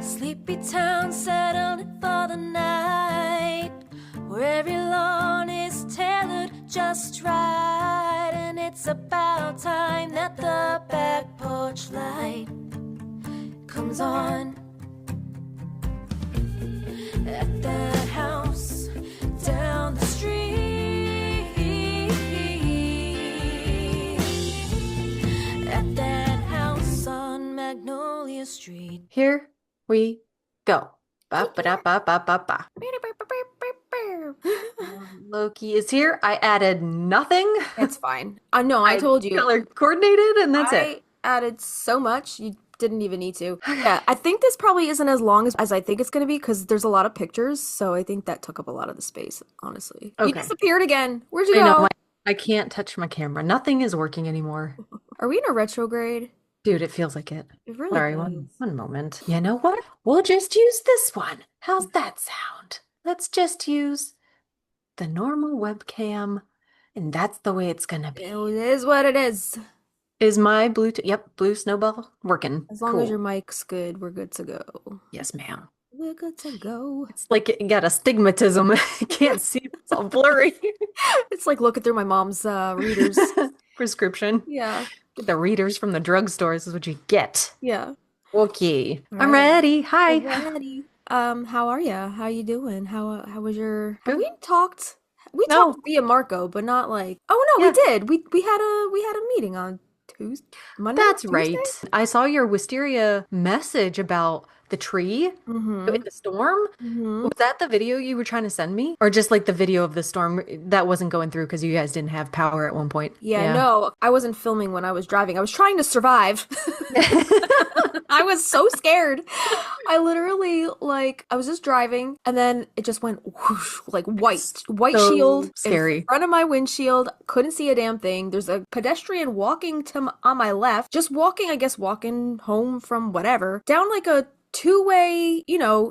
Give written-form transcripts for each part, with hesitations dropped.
Sleepy town settled for the night, where every lawn is tailored just right. And it's about time that the back porch light comes on. At that house down the street, at that house on Magnolia Street. Here we go. Ba ba da ba ba ba ba. Loki is here. I added nothing. It's fine. No, I told you. Color coordinated, and that's it. I added so much, you didn't even need to. Yeah, I think this probably isn't as long as I think it's going to be because there's a lot of pictures, so I think that took up a lot of the space, honestly. Okay. You disappeared again. Where'd you I go? know. I can't touch my camera. Nothing is working anymore. Are we in a retrograde? Dude, it feels like it. It really Sorry, does. one moment. You know what? We'll just use this one. How's that sound? Let's just use the normal webcam, and that's the way it's gonna be. It is what it is. Is my Bluetooth, yep, blue snowball working? As long Cool. as your mic's good, we're good to go. Yes, ma'am. We're good to go. It's like you got astigmatism. You can't see. It's all blurry. It's like looking through my mom's readers. Prescription. Yeah. The readers from the drugstores is what you get. Yeah. Okay. All I'm right. ready. Hi. Alrighty. How are ya? How you doing? How was your? Have Good. we talked? We No. talked via Marco, but not like. Oh no, Yeah. we did. We had a meeting on Tuesday, Monday. That's Tuesday? right. I saw your wisteria message about the tree Mm-hmm. in the storm. Mm-hmm. Was that the video you were trying to send me? Or just like the video of the storm that wasn't going through because you guys didn't have power at one point? Yeah, no, I wasn't filming when I was driving. I was trying to survive. I was so scared. I literally, like, I was just driving and then it just went whoosh, like white So shield scary. in front of my windshield. Couldn't see a damn thing. There's a pedestrian walking on my left, just walking, I guess, walking home from whatever, down like a two-way,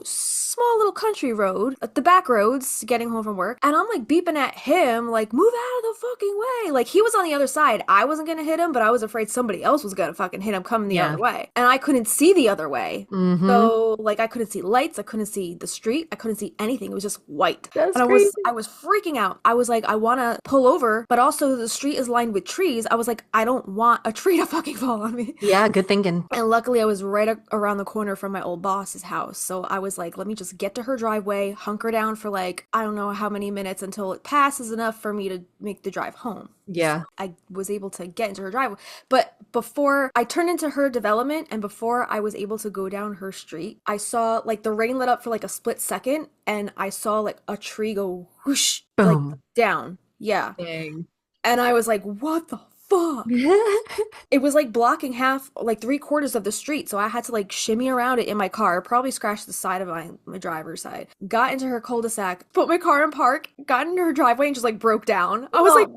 small little country road, the back roads, getting home from work, and I'm like beeping at him, like, move out of the fucking way. Like, he was on the other side. I wasn't gonna hit him, but I was afraid somebody else was gonna fucking hit him coming the other way. And I couldn't see the other way. Mm-hmm. So, like, I couldn't see lights, I couldn't see the street, I couldn't see anything. It was just white. That's and crazy. I was freaking out. I was like, I wanna pull over, but also the street is lined with trees. I was like, I don't want a tree to fucking fall on me. Yeah, good thinking. And luckily I was right around the corner from my old boss's house. So I was like, let me just get to her driveway, hunker down for like, I don't know how many minutes until it passes enough for me to make the drive home. Yeah. So I was able to get into her driveway. But before I turned into her development and before I was able to go down her street, I saw like the rain lit up for like a split second and I saw like a tree go whoosh, Boom. like down. Yeah. Dang. And I was like, what the fuck? It was like blocking half, like 3/4 of the street. So I had to like shimmy around it in my car, probably scratched the side of my driver's side. Got into her cul-de-sac, put my car in park, got into her driveway and just like broke down. I was like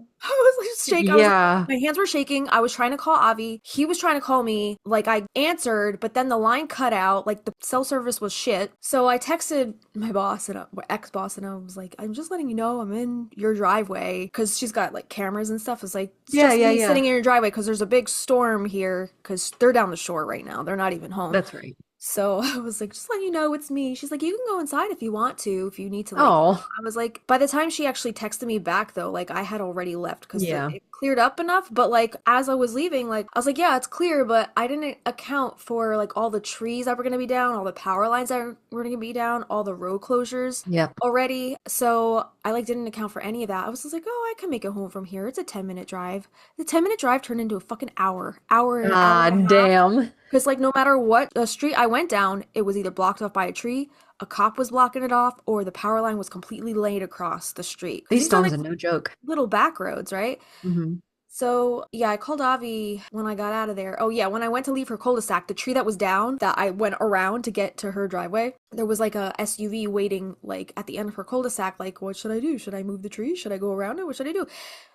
shaking. Yeah. My hands were shaking. I was trying to call Avi. He was trying to call me. Like I answered, but then the line cut out. Like the cell service was shit. So I texted my boss and ex-boss and I was like, I'm just letting you know I'm in your driveway because she's got like cameras and stuff. It's like, it's just me sitting in your driveway because there's a big storm here because they're down the shore right now. They're not even home. That's right. So I was like, just let you know it's me. She's like, you can go inside if you want to, if you need to. Like, Oh. I was like, by the time she actually texted me back though, like I had already left because Yeah. it cleared up enough. But like as I was leaving, like I was like, yeah, it's clear, but I didn't account for like all the trees that were gonna be down, all the power lines that were gonna be down, all the road closures Yep. already. So I like didn't account for any of that. I was just like, oh, I can make it home from here. It's a 10-minute drive. The 10-minute drive turned into a fucking hour and Ah, and a half. damn. Because, like, no matter what street I went down, it was either blocked off by a tree, a cop was blocking it off, or the power line was completely laid across the street. 'Cause These are, storms like, are no joke. little back roads, right? Mm-hmm. So, yeah, I called Avi when I got out of there. Oh, yeah, when I went to leave her cul-de-sac, the tree that was down that I went around to get to her driveway, there was, like, a SUV waiting, like, at the end of her cul-de-sac, like, what should I do? Should I move the tree? Should I go around it? What should I do?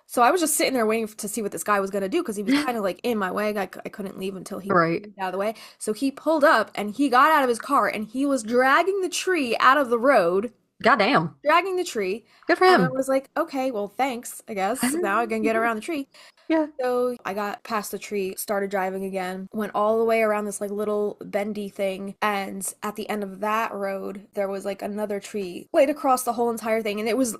So I was just sitting there waiting to see what this guy was going to do because he was kind of like in my way. I couldn't leave until he moved out of the way. So he pulled up and he got out of his car and he was dragging the tree out of the road. Goddamn. Dragging the tree. Good for And I him. was like, okay, well, thanks, I guess. Now I can get around the tree. Yeah. So I got past the tree, started driving again, went all the way around this like little bendy thing, and at the end of that road, there was like another tree laid across the whole entire thing, and it was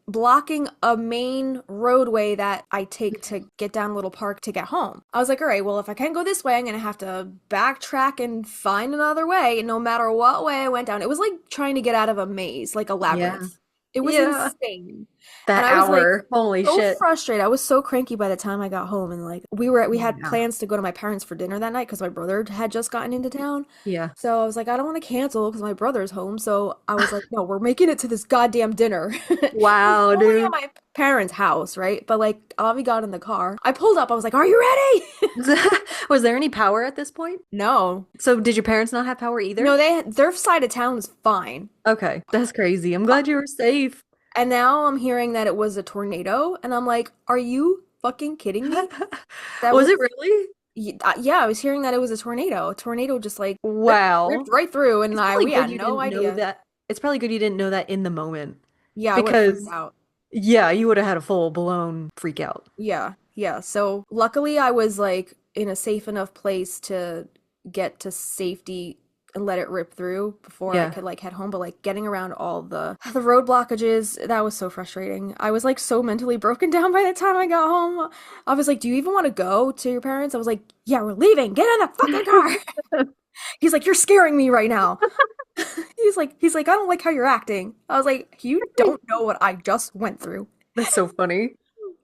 blocking a main roadway that I take to get down a little park to get home. I was like, all right, well, if I can't go this way, I'm gonna have to backtrack and find another way, and no matter what way I went down. It was like trying to get out of a maze, like a Yeah. labyrinth. It was Yeah. insane. That And I was like hour. Holy so shit. frustrated. I was so cranky by the time I got home, and like we had Yeah. plans to go to my parents for dinner that night because my brother had just gotten into town. Yeah. So I was like, I don't want to cancel because my brother's home. So I was like, no, we're making it to this goddamn dinner. Wow, Only at dude. my parents' house, right? But like Avi got in the car. I pulled up. I was like, are you ready? Was there any power at this point? No. So did your parents not have power either? No, their side of town was fine. Okay, that's crazy. I'm glad you were safe. And now I'm hearing that it was a tornado, and I'm like, are you fucking kidding me? That Was was it really? Yeah, I was hearing that it was a tornado. A tornado just like Wow. ripped right through, and It's probably we good had you no didn't know idea. that. It's probably good you didn't know that in the moment Yeah, I would have freaked because out. yeah, you would have had a full blown freak out. Yeah, yeah. So luckily, I was like in a safe enough place to get to safety and let it rip through before I Yeah. could like head home. But like getting around all the road blockages, that was so frustrating. I was like so mentally broken down by the time I got home. I was like, "Do you even want to go to your parents?" I was like, "Yeah, we're leaving. Get in the fucking car." He's like, "You're scaring me right now." He's like, "I don't like how you're acting." I was like, "You don't know what I just went through." That's so funny.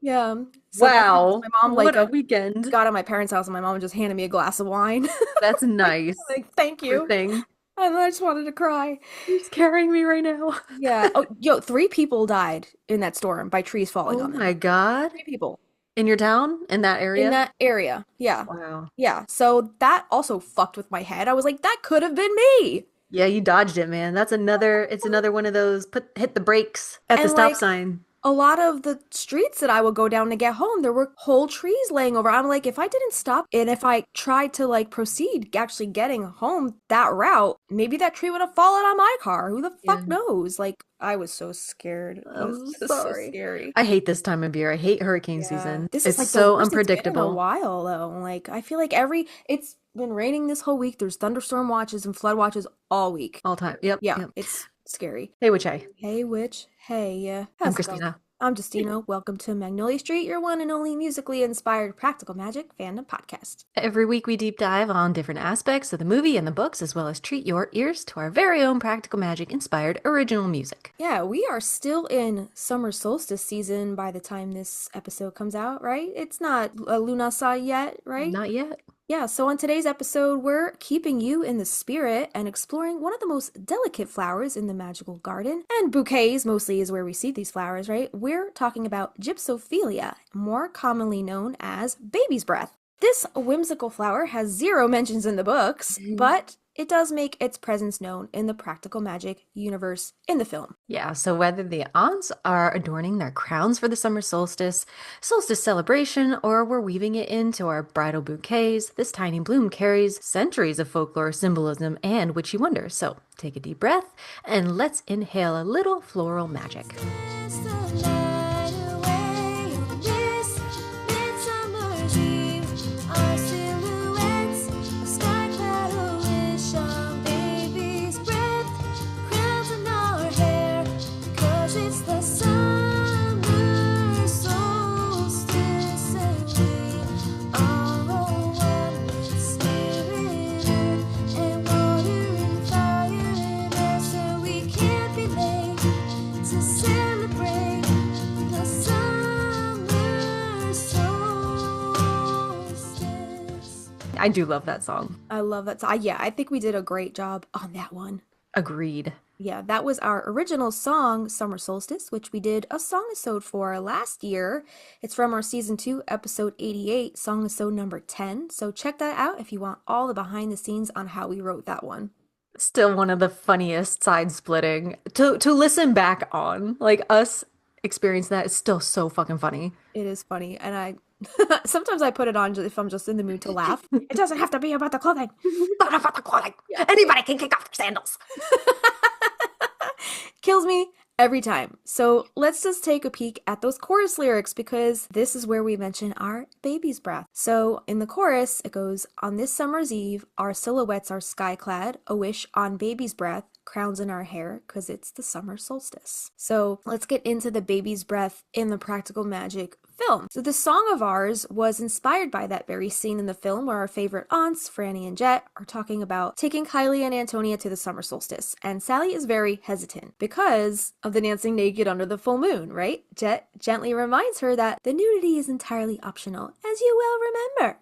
Yeah. So then Wow. my mom What like a weekend. got at my parents' house, and my mom just handed me a glass of wine. That's Like, nice. like, thank Poor you. thing. And I just wanted to cry. You're scaring me right now. Yeah. Oh, yo, 3 people died in that storm by trees falling Oh on my them. God. 3 people In your town? In that in area? that area. Yeah. Wow. Yeah. So that also fucked with my head. I was like, that could have been me. Yeah, you dodged it, man. It's another one of those hit the brakes at the And stop like sign. a lot of the streets that I would go down to get home, there were whole trees laying over. I'm like, if I didn't stop and if I tried to like proceed actually getting home that route, maybe that tree would have fallen on my car. Who the Yeah. fuck knows? Like, I was so scared. It was I'm just so sorry. scary. I hate this time of year. I hate hurricane Yeah. season. This is It's like the so worst it's been in a unpredictable. while though. Like, I feel like it's been raining this whole week. There's thunderstorm watches and flood watches all week. All time. Yep, Yeah, yep. it's scary. Hey, which I? Hey, witch. Hey, I'm how's it going? Christina. I'm Justina. Welcome to Magnolia Street, your one and only musically inspired practical magic fandom podcast. Every week we deep dive on different aspects of the movie and the books, as well as treat your ears to our very own practical magic inspired original music. Yeah, we are still in summer solstice season by the time this episode comes out, right? It's not Lunasa yet, right? Not yet. Yeah, so on today's episode, we're keeping you in the spirit and exploring one of the most delicate flowers in the magical garden. And bouquets mostly is where we see these flowers, right? We're talking about Gypsophila, more commonly known as baby's breath. This whimsical flower has 0 mentions in the books, but it does make its presence known in the practical magic universe in the film. Yeah, so whether the aunts are adorning their crowns for the summer solstice celebration, or we're weaving it into our bridal bouquets, this tiny bloom carries centuries of folklore, symbolism, and witchy wonder. So take a deep breath and let's inhale a little floral magic. Dance the night away in this midsummer dream. Our silhouettes, a sky cloud, a wish on baby's breath, crowns in our hair, because it's the summer solstice and we are one with spirit, earth, and water and fire and air, so we can't be late to celebrate the summer solstice. I do love that song. I love that. Yeah, I think we did a great job on that one. Agreed. Yeah, that was our original song, Summer Solstice, which we did a song-episode for last year. It's from our season 2, episode 88, song-episode number 10. So check that out if you want all the behind the scenes on how we wrote that one. Still one of the funniest side splitting to listen back on. Like us experience that is still so fucking funny. It is funny, and I sometimes I put it on if I'm just in the mood to laugh. It doesn't have to be about the clothing. Not about the clothing. Anybody can kick off their sandals. Kills me Every time. So let's just take a peek at those chorus lyrics because this is where we mention our baby's breath. So in the chorus, it goes, "On this summer's eve, our silhouettes are sky-clad, a wish on baby's breath, crowns in our hair, because it's the summer solstice." So let's get into the baby's breath in the Practical Magic film. So this song of ours was inspired by that very scene in the film where our favorite aunts, Franny and Jet, are talking about taking Kylie and Antonia to the summer solstice. And Sally is very hesitant because of the dancing naked under the full moon, right? Jet gently reminds her that the nudity is entirely optional, as you well remember.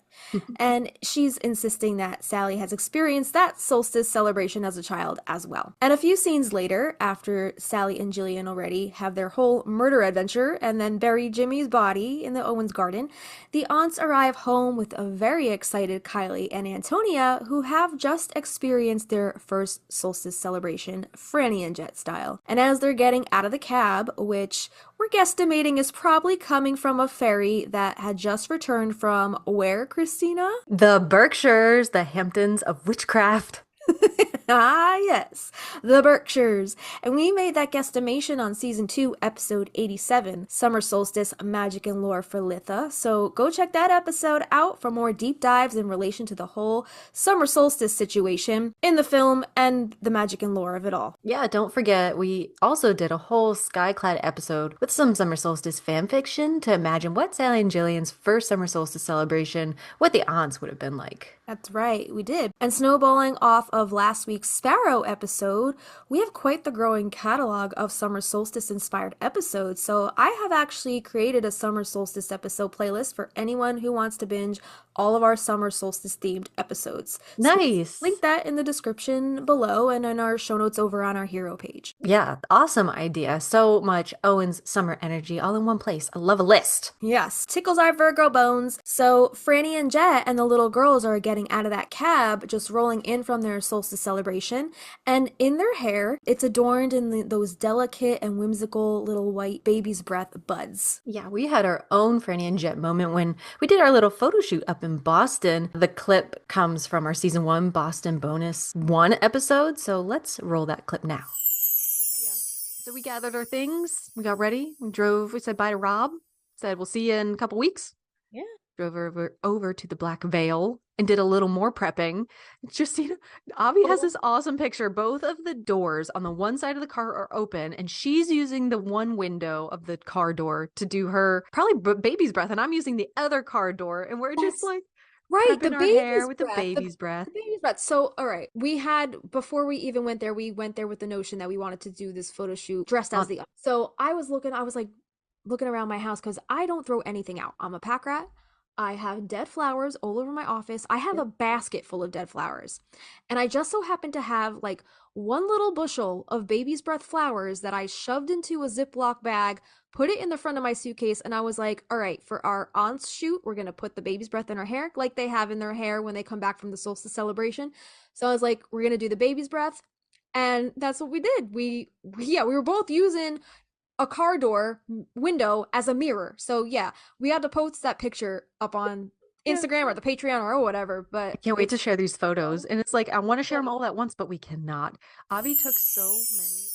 And she's insisting that Sally has experienced that solstice celebration as a child as well. And a few scenes later, after Sally and Jillian already have their whole murder adventure and then bury Jimmy's body in the Owens garden, the aunts arrive home with a very excited Kylie and Antonia, who have just experienced their first solstice celebration, Franny and Jet style. And as they're getting out of the cab, which we're guesstimating is probably coming from a ferry that had just returned from where, Christina? The Berkshires, the Hamptons of witchcraft. Ah, yes, the Berkshires. And we made that guesstimation on season 2, episode 87, Summer Solstice, Magic and Lore for Litha. So go check that episode out for more deep dives in relation to the whole summer solstice situation in the film and the magic and lore of it all. Yeah, don't forget, we also did a whole Skyclad episode with some summer solstice fan fiction to imagine what Sally and Jillian's first summer solstice celebration, what the aunts would have been like. That's right, we did. And snowballing off of last week's Sparrow episode, we have quite the growing catalog of summer solstice inspired episodes. So I have actually created a summer solstice episode playlist for anyone who wants to binge all of our summer solstice themed episodes. Nice. So link that in the description below and in our show notes over on our hero page. Yeah, awesome idea. So much Owens summer energy all in one place. I love a list. Yes, tickles our Virgo bones. So Franny and Jet and the little girls are getting out of that cab, just rolling in from their solstice celebration. And in their hair, it's adorned in those delicate and whimsical little white baby's breath buds. Yeah, we had our own Franny and Jet moment when we did our little photo shoot up in Boston. The clip comes from our season 1 Boston bonus 1 episode. So let's roll that clip now. So we gathered our things. We got ready. We drove. We said bye to Rob. Said we'll see you in a couple weeks. Yeah. Drove over to the Black Veil and did a little more prepping. Justina, Avi has this awesome picture. Both of the doors on the one side of the car are open, and she's using the one window of the car door to do her probably baby's breath, and I'm using the other car door, and we're just like right, the prepping our baby's hair with the breath, baby's breath. The baby's breath. So, all right, we had before we even went there, we went there with the notion that we wanted to do this photo shoot dressed as the. So I was like looking around my house because I don't throw anything out. I'm a pack rat. I have dead flowers all over my office. I have a basket full of dead flowers. And I just so happen to have like one little bushel of baby's breath flowers that I shoved into a Ziploc bag, put it in the front of my suitcase, and I was like, all right, for our aunt's shoot, we're going to put the baby's breath in her hair like they have in their hair when they come back from the solstice celebration. So I was like, we're going to do the baby's breath. And that's what we did. We were both using a car door window as a mirror. So yeah, we had to post that picture up on Instagram or the Patreon or whatever. But I can't wait to share these photos. And it's like, I want to share them all at once, but we cannot. Avi took so many.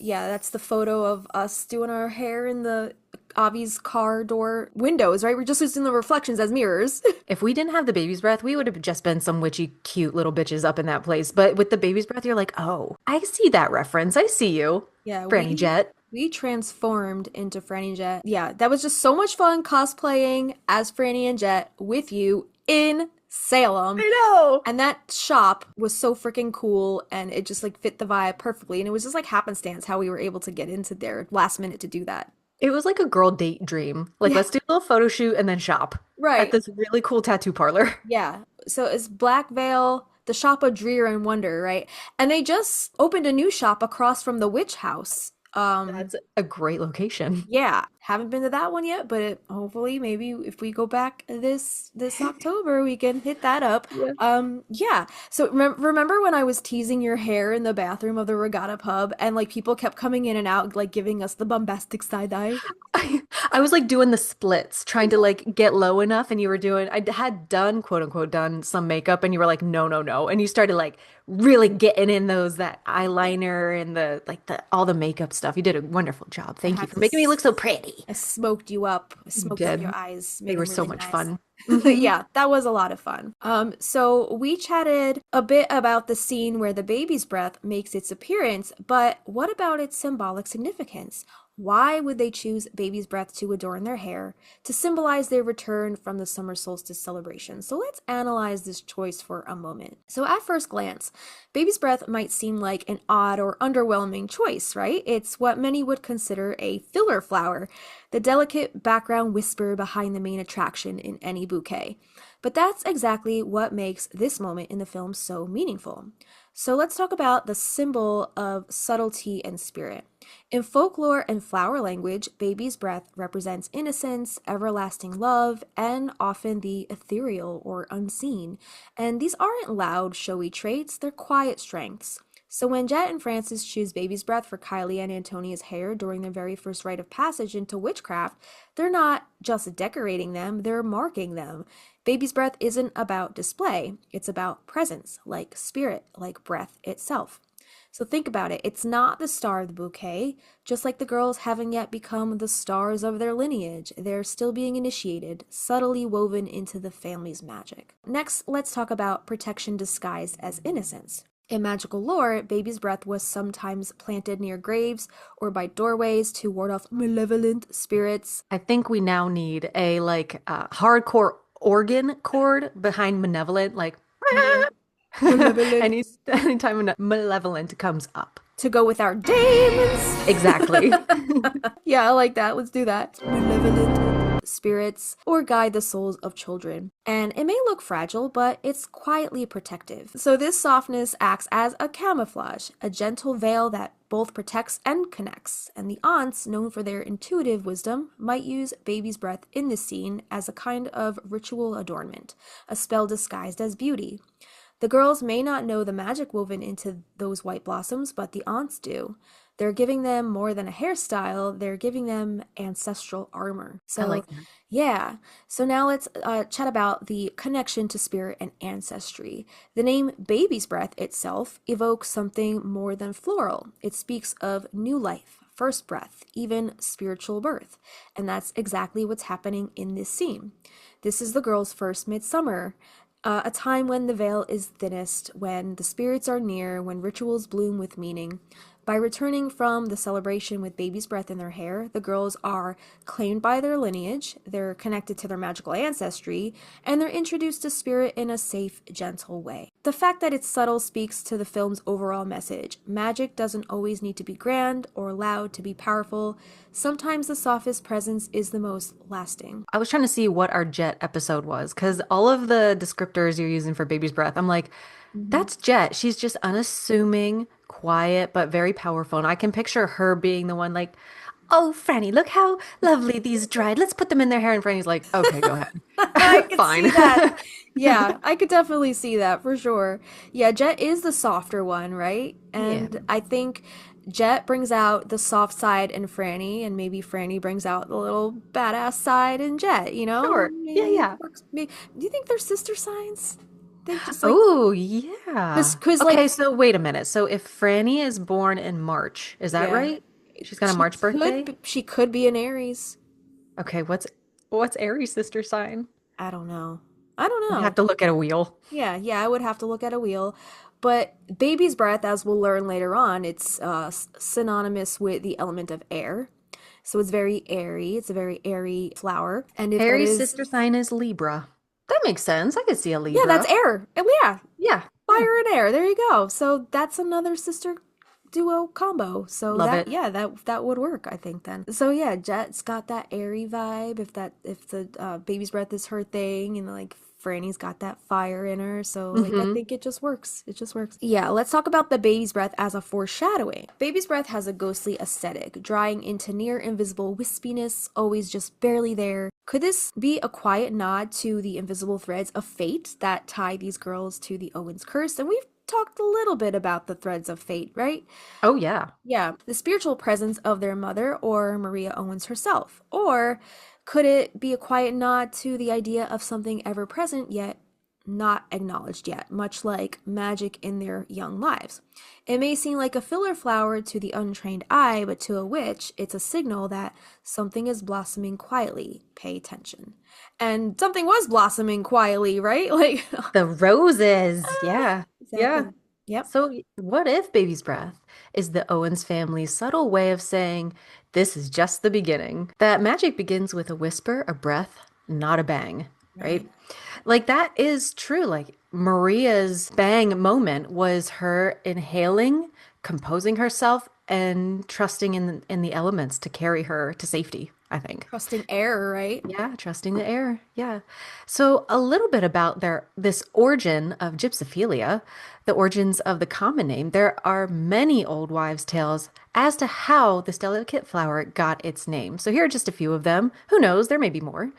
Yeah, that's the photo of us doing our hair in the Avi's car door windows, right? We're just using the reflections as mirrors. If we didn't have the baby's breath, we would have just been some witchy, cute little bitches up in that place. But with the baby's breath, you're like, oh, I see that reference. I see you. Yeah, Franny Jet. We transformed into Franny and Jet. Yeah, that was just so much fun cosplaying as Franny and Jet with you in Salem. I know. And that shop was so freaking cool, and it just like fit the vibe perfectly. And it was just like happenstance how we were able to get into there last minute to do that. It was like a girl date dream. Like, let's do a little photo shoot and then shop. Right. At this really cool tattoo parlor. Yeah. So it's Black Veil, the shop of Dreer and Wonder, right? And they just opened a new shop across from the witch house That's a great location. Yeah, haven't been to that one yet, but hopefully maybe if we go back this October, we can hit that up. Yeah. Yeah. So remember when I was teasing your hair in the bathroom of the Regatta pub and like people kept coming in and out like giving us the bombastic side eye? I was like doing the splits, trying to like get low enough, and you were doing, I had done, quote unquote, done some makeup, and you were like, no, no, no. And you started like really getting in that eyeliner and all the makeup stuff. You did a wonderful job. I Thank you had for to making me look so pretty. I smoked you up. I You smoked up your did. eyes, They made were them so really much nice. fun. Hmm. Yeah, that was a lot of fun. So we chatted a bit about the scene where the baby's breath makes its appearance, but what about its symbolic significance? Why would they choose baby's breath to adorn their hair to symbolize their return from the summer solstice celebration? So let's analyze this choice for a moment. So at first glance, baby's breath might seem like an odd or underwhelming choice, right? It's what many would consider a filler flower, the delicate background whisper behind the main attraction in any bouquet. But that's exactly what makes this moment in the film so meaningful. So let's talk about the symbol of subtlety and spirit. In folklore and flower language, baby's breath represents innocence, everlasting love, and often the ethereal or unseen. And these aren't loud, showy traits, they're quiet strengths. So when Jet and Francis choose baby's breath for Kylie and Antonia's hair during their very first rite of passage into witchcraft, they're not just decorating them, they're marking them. Baby's breath isn't about display, it's about presence, like spirit, like breath itself. So think about it. It's not the star of the bouquet, just like the girls haven't yet become the stars of their lineage. They're still being initiated, subtly woven into the family's magic. Next, let's talk about protection disguised as innocence. In magical lore, baby's breath was sometimes planted near graves or by doorways to ward off malevolent spirits. I think we now need a hardcore organ chord behind malevolent, like Malevolent. anytime malevolent comes up. To go with our dames. Exactly. Yeah, I like that. Let's do that. Malevolent spirits or guide the souls of children. And it may look fragile, but it's quietly protective. So this softness acts as a camouflage, a gentle veil that both protects and connects. And the aunts, known for their intuitive wisdom, might use baby's breath in this scene as a kind of ritual adornment, a spell disguised as beauty. The girls may not know the magic woven into those white blossoms, but the aunts do. They're giving them more than a hairstyle, they're giving them ancestral armor. I So, like that. yeah. So now let's chat about the connection to spirit and ancestry. The name baby's breath itself evokes something more than floral. It speaks of new life, first breath, even spiritual birth. And that's exactly what's happening in this scene. This is the girls' first midsummer. A time when the veil is thinnest, when the spirits are near, when rituals bloom with meaning. By returning from the celebration with baby's breath in their hair, the girls are claimed by their lineage, they're connected to their magical ancestry, and they're introduced to spirit in a safe, gentle way. The fact that it's subtle speaks to the film's overall message. Magic doesn't always need to be grand or loud to be powerful. Sometimes the softest presence is the most lasting. I was trying to see what our Jet episode was because all of the descriptors you're using for baby's breath, I'm like, Mhm. that's Jet. She's just unassuming, quiet, but very powerful. And I can picture her being the one like, oh, Franny, look how lovely these dried. Let's put them in their hair. And Franny's like, okay, go I ahead. could see Fine. that. Yeah, I could definitely see that for sure. Yeah, Jet is the softer one, right? Yeah, And I think Jet brings out the soft side in Franny, and maybe Franny brings out the little badass side in Jet, you know? sure. Yeah, Maybe it yeah. works. Maybe, do you think they're sister signs? They just like, Oh, yeah. cause Okay, like, so wait a minute. So if Franny is born in March, is that yeah, right? She's got a March birthday? she could be an Aries. Okay, what's Aries' sister sign? I don't know. I don't I'd have know. to look at a wheel. Yeah, I would have to look at a wheel. But baby's breath, as we'll learn later on, it's synonymous with the element of air. So it's very airy. It's a very airy flower. And if that Aries' is, sister sign is Libra. That makes sense. I could see a yeah, that's Libra. air. Yeah, Yeah, yeah. fire and air. There you go. So that's another sister duo combo. So Love that it. yeah, that would work, I think then. So yeah, Jet's got that airy vibe. If the baby's breath is her thing, and like Franny's got that fire in her, so like I Mm-hmm. think it just works. It just works. Yeah, let's talk about the baby's breath as a foreshadowing. Baby's breath has a ghostly aesthetic, drying into near invisible wispiness, always just barely there. Could this be a quiet nod to the invisible threads of fate that tie these girls to the Owens curse? And we've talked a little bit about the threads of fate, right? Oh, yeah. Yeah, the spiritual presence of their mother or Maria Owens herself. Or could it be a quiet nod to the idea of something ever present yet not acknowledged yet, much like Magick in their young lives? It may seem like a filler flower to the untrained eye, but to a witch, it's a signal that something is blossoming quietly. Pay attention. And something was blossoming quietly, right? Like, The roses. Yeah. Yeah. exactly. Yep. So, what if baby's breath is the Owens family's subtle way of saying, this is just the beginning? That magic begins with a whisper, a breath, not a bang, right? Right. Like, that is true. Like, Maria's bang moment was her inhaling, composing herself, and trusting in the elements to carry her to safety, I think. Trusting air, right? Yeah, trusting the air. Yeah. So a little bit about this origin of Gypsophilia, the origins of the common name. There are many old wives' tales as to how this delicate flower got its name. So here are just a few of them. Who knows? There may be more.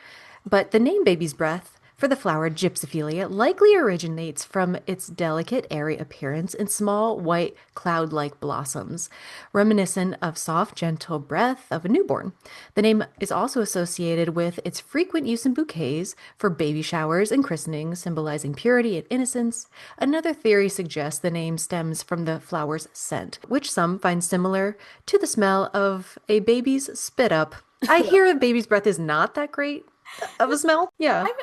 But the name baby's breath for the flower Gypsophilia likely originates from its delicate, airy appearance in small, white, cloud-like blossoms, reminiscent of soft, gentle breath of a newborn. The name is also associated with its frequent use in bouquets for baby showers and christenings, symbolizing purity and innocence. Another theory suggests the name stems from the flower's scent, which some find similar to the smell of a baby's spit up. I hear a baby's breath is not that great of a smell. Yeah. I don't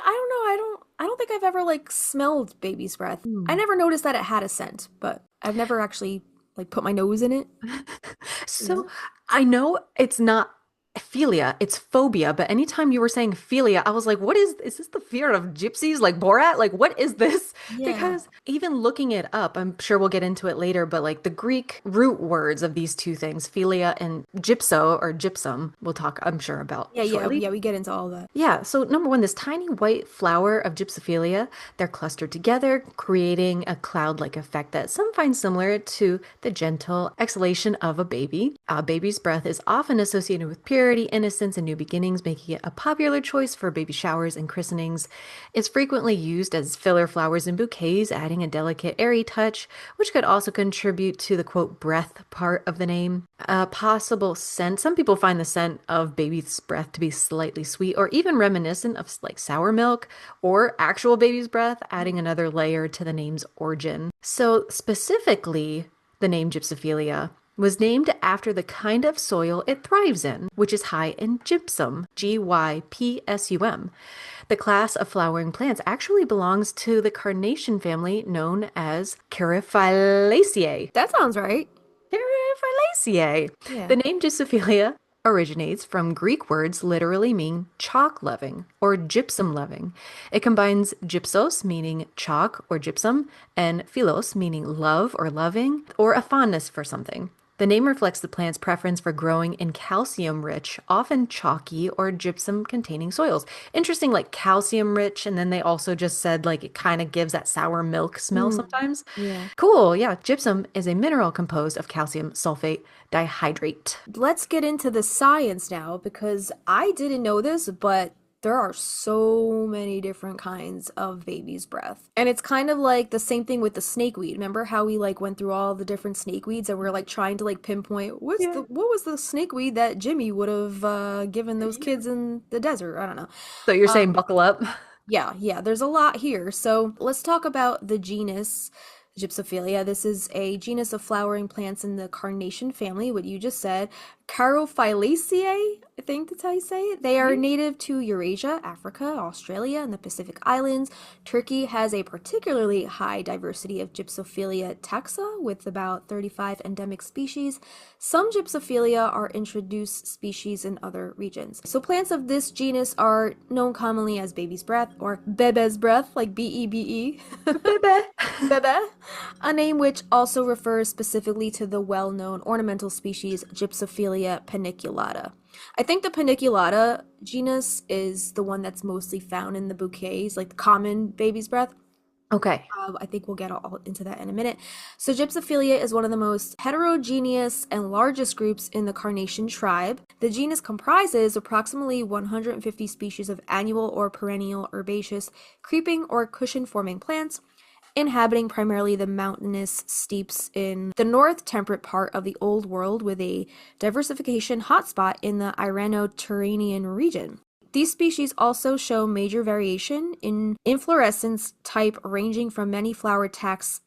know. I don't think I've ever like smelled baby's breath. I Hmm. never noticed that it had a scent, but I've never actually like put my nose in it. You So know? I know it's not philia, it's phobia, but anytime you were saying philia, I was like, what is this the fear of gypsies like Borat? Like, what is this? Yeah. Because even looking it up, I'm sure we'll get into it later, but like the Greek root words of these two things, philia and gypso or gypsum, we'll talk, I'm sure, about Yeah, yeah, shortly. yeah, we get into all that. Yeah, so number one, this tiny white flower of Gypsophilia, they're clustered together, creating a cloud-like effect that some find similar to the gentle exhalation of a baby. A baby's breath is often associated with purity, innocence, and new beginnings, making it a popular choice for baby showers and christenings. It's frequently used as filler flowers in bouquets, adding a delicate, airy touch, which could also contribute to the quote breath part of the name. A possible scent. Some people find the scent of baby's breath to be slightly sweet or even reminiscent of like sour milk or actual baby's breath, adding another layer to the name's origin. So, specifically, the name Gypsophilia was named after the kind of soil it thrives in, which is high in gypsum, Gypsum. The class of flowering plants actually belongs to the carnation family known as Caryophyllaceae. That sounds right. Caryophyllaceae. Yeah. The name Gypsophila originates from Greek words literally mean chalk loving or gypsum loving. It combines gypsos, meaning chalk or gypsum, and philos, meaning love or loving, or a fondness for something. The name reflects the plant's preference for growing in calcium-rich, often chalky or gypsum-containing soils. Interesting, like calcium-rich, and then they also just said like it kind of gives that sour milk smell Mm. sometimes. Yeah. Cool, yeah. Gypsum is a mineral composed of calcium sulfate dihydrate. Let's get into the science now because I didn't know this, but there are so many different kinds of baby's breath. And it's kind of like the same thing with the snakeweed. Remember how we like went through all the different snakeweeds and we're like trying to like pinpoint Yeah. what was the snakeweed that Jimmy would have given those kids in the desert? I don't know. So you're saying Um, buckle up? yeah, yeah, there's a lot here. So let's talk about the genus Gypsophilia. This is a genus of flowering plants in the carnation family, what you just said. Caryophyllaceae, I think that's how you say it. They are native to Eurasia, Africa, Australia, and the Pacific Islands. Turkey has a particularly high diversity of Gypsophilia taxa, with about 35 endemic species. Some Gypsophilia are introduced species in other regions. So plants of this genus are known commonly as baby's breath or bebe's breath, like B-E-B-E. Bebe. Bebe. A name which also refers specifically to the well-known ornamental species Gypsophila paniculata. I think the paniculata genus is the one that's mostly found in the bouquets, like the common baby's breath. Okay. I think we'll get all into that in a minute. So, Gypsophila is one of the most heterogeneous and largest groups in the carnation tribe. The genus comprises approximately 150 species of annual or perennial herbaceous, creeping or cushion-forming plants, inhabiting primarily the mountainous steeps in the north temperate part of the Old World, with a diversification hotspot in the Irano-Turanian region. These species also show major variation in inflorescence type, ranging from many flower tacts.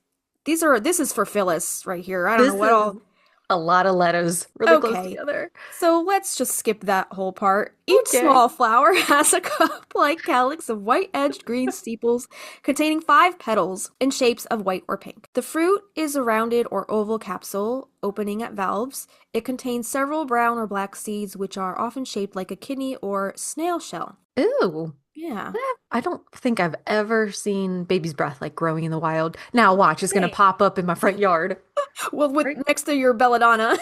This is for Phyllis right here. I don't know This what is all. a lot of letters really close Okay. together. So let's just skip that whole part. Each Okay. small flower has a cup-like calyx of white-edged green sepals containing 5 petals in shapes of white or pink. The fruit is a rounded or oval capsule opening at valves. It contains several brown or black seeds, which are often shaped like a kidney or snail shell. Ooh. Yeah. I don't think I've ever seen baby's breath like growing in the wild. Now watch, it's gonna Same. pop up in my front yard. Well, with Right? next to your belladonna.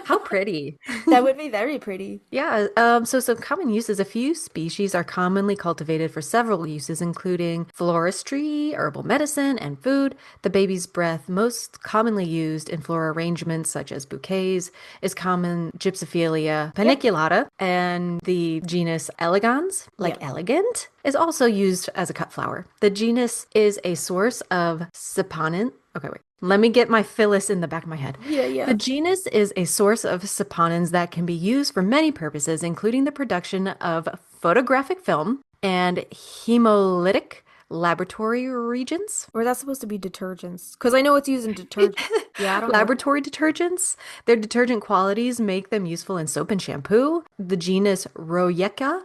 How pretty. That would be very pretty. Yeah, so some common uses. A few species are commonly cultivated for several uses, including floristry, herbal medicine, and food. The baby's breath, most commonly used in floral arrangements such as bouquets, is common Gypsophila paniculata, and the genus elegans, like Yeah. elegant, is also used as a cut flower. The genus is a source of saponin. Okay, wait. Let me get my Phyllis in the back of my head. Yeah. The genus is a source of saponins that can be used for many purposes, including the production of photographic film and hemolytic laboratory reagents. Or that's supposed to be detergents? Because I know it's used in detergent. Yeah, I don't know. Laboratory detergents. Their detergent qualities make them useful in soap and shampoo. The genus Royeka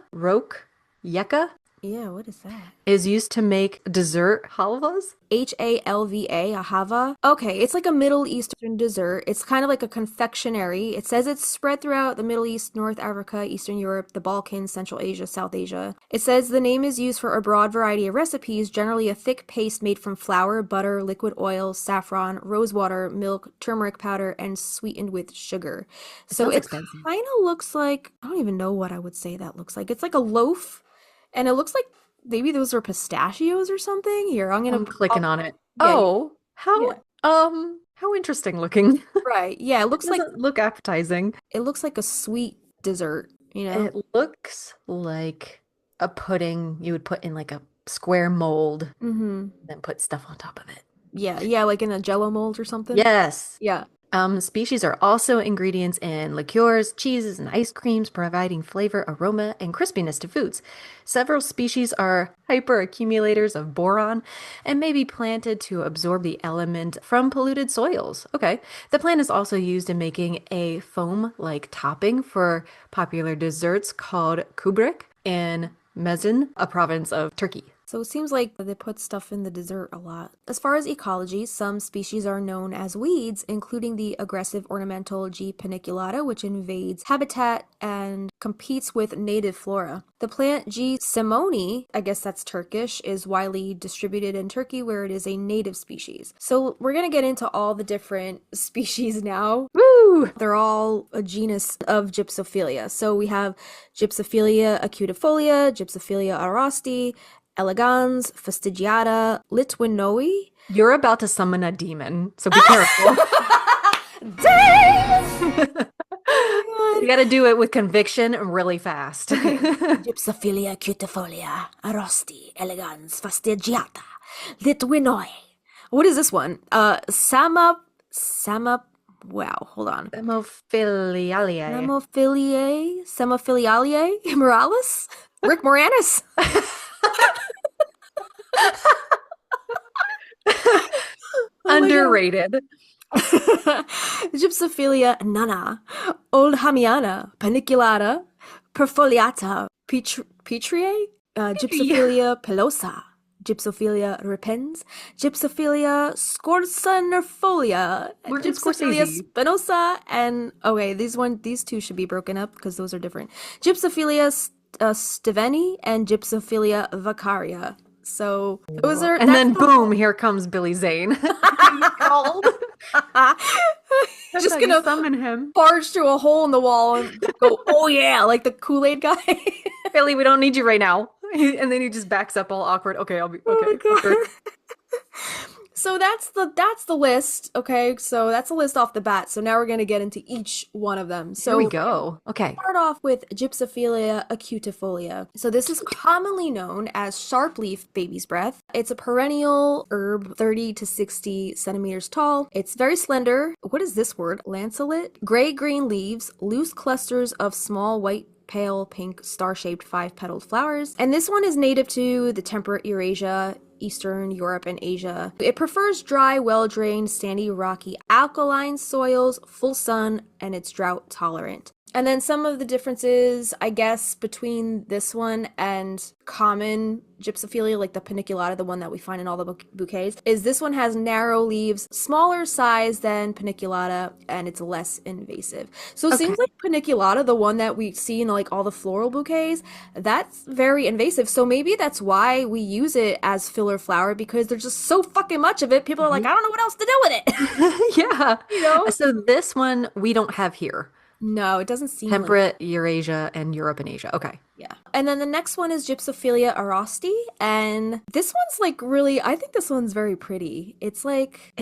Yeah, what is that? is used to make dessert halvas. Halva, ahava. Okay, it's like a Middle Eastern dessert. It's kind of like a confectionery. It says it's spread throughout the Middle East, North Africa, Eastern Europe, the Balkans, Central Asia, South Asia. It says the name is used for a broad variety of recipes, generally a thick paste made from flour, butter, liquid oil, saffron, rose water, milk, turmeric powder, and sweetened with sugar. So sounds it expensive. kind of looks like, I don't even know what I would say that looks like. It's like a loaf, and it looks like maybe those are pistachios or something. Here, I'm clicking on it. Yeah, Oh, yeah. how interesting looking. Right. Yeah, it It looks like doesn't look appetizing. a sweet dessert, you know? It looks like a pudding you would put in like a square mold, Mm-hmm. then put stuff on top of it. Yeah, like in a Jello mold or something. Yes. Yeah. Species are also ingredients in liqueurs, cheeses, and ice creams, providing flavor, aroma, and crispiness to foods. Several species are hyperaccumulators of boron and may be planted to absorb the element from polluted soils. Okay. The plant is also used in making a foam-like topping for popular desserts called kubrek in Mezin, a province of Turkey. So it seems like they put stuff in the dessert a lot. As far as ecology, some species are known as weeds, including the aggressive ornamental G. paniculata, which invades habitat and competes with native flora. The plant G. simoni, I guess that's Turkish, is widely distributed in Turkey, where it is a native species. So we're going to get into all the different species now. Woo! They're all a genus of Gypsophila. So we have Gypsophila acutifolia, Gypsophila arosti, elegans, fastigiata, litwinoi. You're about to summon a demon, so be careful. Dang! You got to do it with conviction and really fast. Gypsophila cutifolia, arosti, elegans, fastigiata, litwinoi. What is this one? Wow, hold on. Hemophilialia. Semophiliae Morales? Rick Moranis? Underrated. Gypsophilia nana, oldhamiana, paniculata, perfoliata, petriae, Gypsophilia pilosa, Gypsophilia repens, Gypsophilia scorsanifolia, We're in Gypsophilia Scorsese. spinosa, and okay, these two should be broken up because those are different. Gypsophilia stiveni and Gypsophilia vacaria. So those are, And that's then the boom, here comes Billy Zane. He's called. That's just how you gonna summon him. barge through a hole in the wall and go, oh yeah, like the Kool-Aid guy. Billy, we don't need you right now. And then he just backs up all awkward. Okay, I'll be Oh okay. my Awkward. god. So that's the list. Okay, so that's a list off the bat. So now we're gonna get into each one of them. Here we So go. Okay. start off with Gypsophila acutifolia. So this is commonly known as sharp-leaf baby's breath. It's a perennial herb, 30 to 60 centimeters tall. It's very slender. What is this word? Lanceolate. Gray-green leaves, loose clusters of small white pale pink star-shaped five-petaled flowers. And this one is native to the temperate Eurasia, Eastern Europe, and Asia. It prefers dry, well-drained, sandy, rocky, alkaline soils, full sun, and it's drought tolerant. And then some of the differences, I guess, between this one and common Gypsophilia, like the paniculata, the one that we find in all the bouquets, is this one has narrow leaves, smaller size than paniculata, and it's less invasive. So it seems like paniculata, the one that we see in like all the floral bouquets, that's very invasive. So maybe that's why we use it as filler flower, because there's just so fucking much of it. People are like, I don't know what else to do with it. Yeah. You know? So this one we don't have here. No, it doesn't seem like. Temperate Eurasia and Europe and Asia. Okay. Yeah. And then the next one is Gypsophilia arosti. And this one's like really, I think this one's very pretty. It's like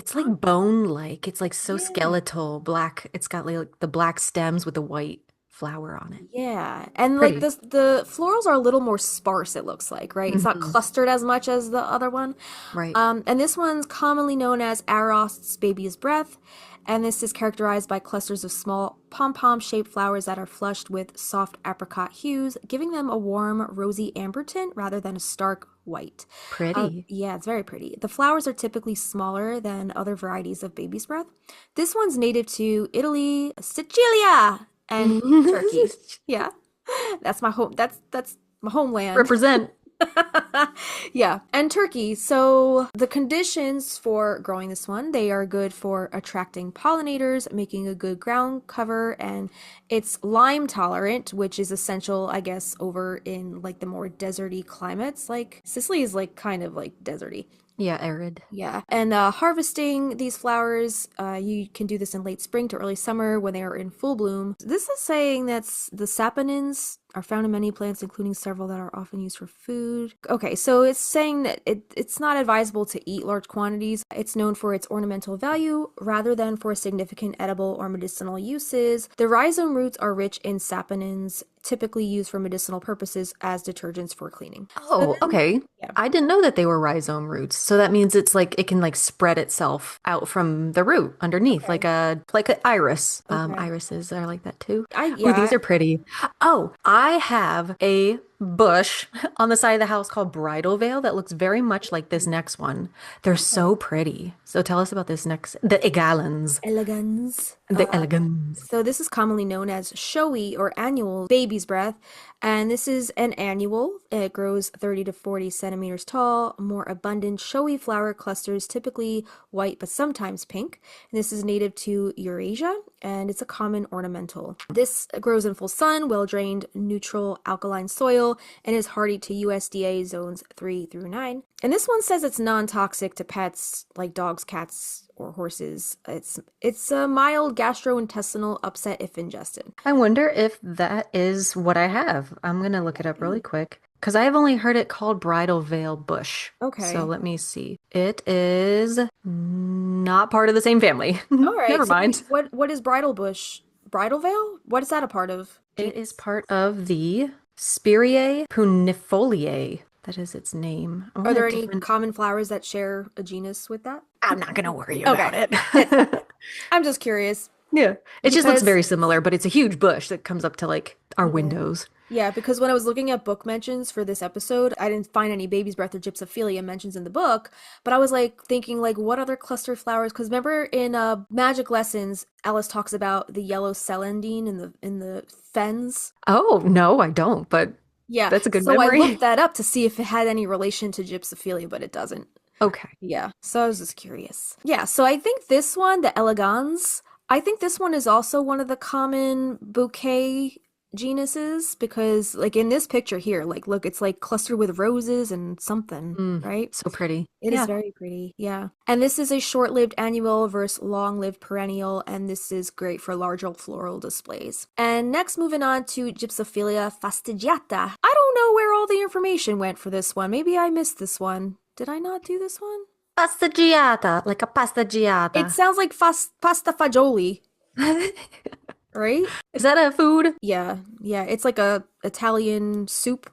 Bone-like. It's like so Yeah. skeletal, black. It's got like the black stems with the white flower on it. Yeah. And Pretty. like the florals are a little more sparse, it looks like, right? It's not clustered as much as the other one. Right. And this one's commonly known as Arost's baby's breath. And this is characterized by clusters of small pom-pom shaped flowers that are flushed with soft apricot hues, giving them a warm, rosy amber tint rather than a stark white. Pretty. Yeah, it's very pretty. The flowers are typically smaller than other varieties of baby's breath. This one's native to Italy, Sicilia, and Turkey. Yeah, that's my home. That's my homeland. Represent. Yeah, and Turkey. So the conditions for growing this one, they are good for attracting pollinators, making a good ground cover, and it's lime tolerant, which is essential, I guess, over in like the more deserty climates. Like Sicily is like kind of like deserty. Yeah, arid. Yeah, and harvesting these flowers, you can do this in late spring to early summer when they are in full bloom. This is saying that the saponins are found in many plants, including several that are often used for food. Okay, so it's saying that it's not advisable to eat large quantities. It's known for its ornamental value rather than for significant edible or medicinal uses. The rhizome roots are rich in saponins, typically used for medicinal purposes as detergents for cleaning. Oh, okay. yeah. I didn't know that they were rhizome roots. So that means it's like it can like spread itself out from the root underneath, like a iris. Irises are like that too. Ooh, these are pretty. Oh, I have a bush on the side of the house called bridal veil that looks very much like this next one. They're so pretty. So tell us about this next, the egalans. Elegans. The elegans. So this is commonly known as showy or annual baby's breath, and this is an annual. It grows 30 to 40 centimeters tall, more abundant showy flower clusters, typically white but sometimes pink. And this is native to Eurasia, and it's a common ornamental. This grows in full sun, well-drained, neutral, alkaline soil, and is hardy to USDA zones 3 through 9. And this one says it's non-toxic to pets like dogs, cats, or horses. It's a mild gastrointestinal upset if ingested. I wonder if that is what I have. I'm gonna look it up really quick because I have only heard it called bridal veil bush. Okay. So let me see. It is not part of the same family. All right. Never so mind. What is bridal bush? Bridal veil? What is that a part of? It is part of the Spiraea punifoliae. That is its name. Are there any common flowers that share a genus with that? I'm not gonna worry about it. I'm just curious. Yeah. It just looks Because- very similar, but it's a huge bush that comes up to like our windows. Yeah, because when I was looking at book mentions for this episode, I didn't find any baby's breath or gypsophilia mentions in the book, but I was like thinking like what other cluster flowers, because remember in Magic Lessons, Alice talks about the yellow celandine in the fens. Oh, no, I don't, but Yeah. that's a good so memory. I looked that up to see if it had any relation to gypsophilia, but it doesn't. Okay. Yeah, so I was just curious. Yeah, so I think this one, the elegans, I think this one is also one of the common bouquet genuses because like in this picture here, like look, it's like clustered with roses and something, right? So pretty. It is Yeah. very pretty, yeah. And this is a short-lived annual versus long-lived perennial, and this is great for larger floral displays. And next, moving on to Gypsophila fastigiata. I don't know where all the information went for this one. Maybe I missed this one. Did I not do this one? Pastagiata, like a It pastagiata. sounds like pasta fagioli, right? Is that a food? Yeah, yeah. It's like a Italian soup.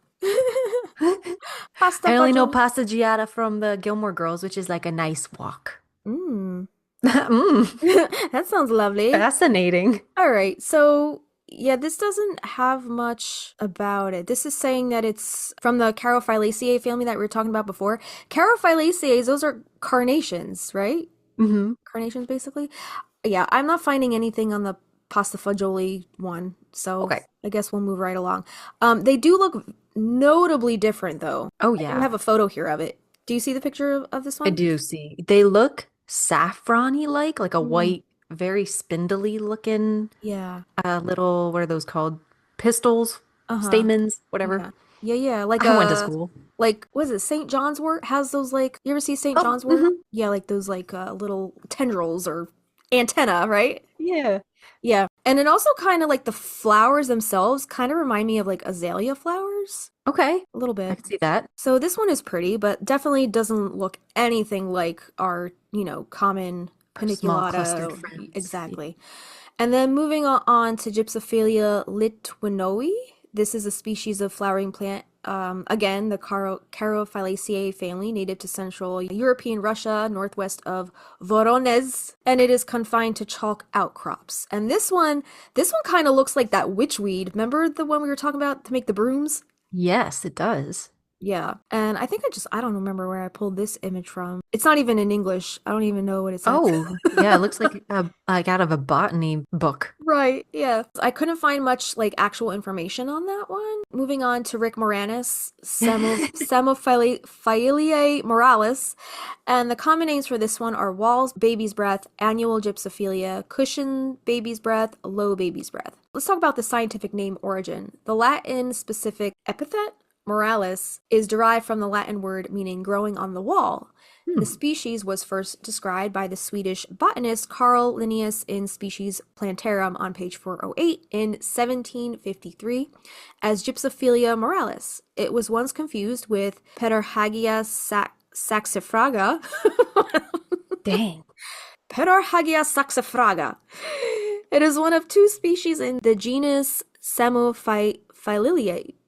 Pasta I only know fagioli. pastagiata from the Gilmore Girls, which is like a nice walk. Mmm. Mm, That sounds lovely. fascinating. All right, so yeah, this doesn't have much about it. This is saying that it's from the Carophyllaceae family that we were talking about before. Carophyllaceae, those are carnations, right? Hmm. Carnations, basically. Yeah, I'm not finding anything on the pasta fagioli one, so Okay. I guess we'll move right along. They do look notably different, though. Oh, I do yeah. have a photo here of it. Do you see the picture of this I one? do see. They look saffrony like a Mm, white, very spindly looking yeah. little, what are those called? Pistils, Uh-huh. stamens, whatever. Yeah. Yeah, yeah. Like I went to a school. like was it St. John's wort has those like you ever see St. Oh, John's wort? hmm. Yeah, like those like little tendrils or antenna, right? Yeah. Yeah. And it also kind of like the flowers themselves kind of remind me of like azalea flowers Okay. a little I bit. can see that. So this one is pretty, but definitely doesn't look anything like our, common Our small clustered paniculata. friends. Exactly. And then moving on to Gypsophila litwinoi. This is a species of flowering plant. Again, the Carophyllaceae family, native to Central European Russia, northwest of Voronezh, and it is confined to chalk outcrops. And this one kind of looks like that witchweed. Remember the one we were talking about to make the brooms? Yes, it does. Yeah. And I think I don't remember where I pulled this image from. It's not even in English. I don't even know what it says. Oh, yeah, it looks like out of a botany book. Right, yeah. I couldn't find much like actual information on that one. Moving on to Rick Moranis, Semophiliae moralis, and the common names for this one are Wall's baby's breath, annual Gypsophilia, cushion baby's breath, low baby's breath. Let's talk about the scientific name origin. The Latin specific epithet, moralis, is derived from the Latin word meaning growing on the wall. The Hmm. species was first described by the Swedish botanist Carl Linnaeus in Species Plantarum on page 408 in 1753 as Gypsophilia moralis. It was once confused with Pedorhagia saxifraga. Dang. Pedorhagia saxifraga. It is one of two species in the genus Samophiliae.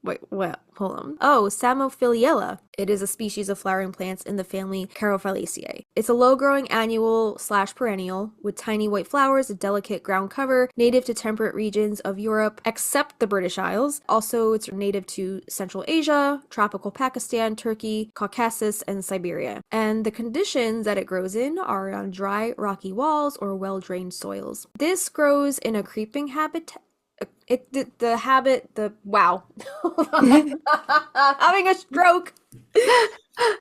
Wait, what? Hold on. Oh, Samophiliella. It is a species of flowering plants in the family Carophyllaceae. It's a low-growing annual / perennial with tiny white flowers, a delicate ground cover, native to temperate regions of Europe, except the British Isles. Also, it's native to Central Asia, tropical Pakistan, Turkey, Caucasus, and Siberia. And the conditions that it grows in are on dry, rocky walls or well-drained soils. This grows in a creeping habitat. Wow. Having a stroke.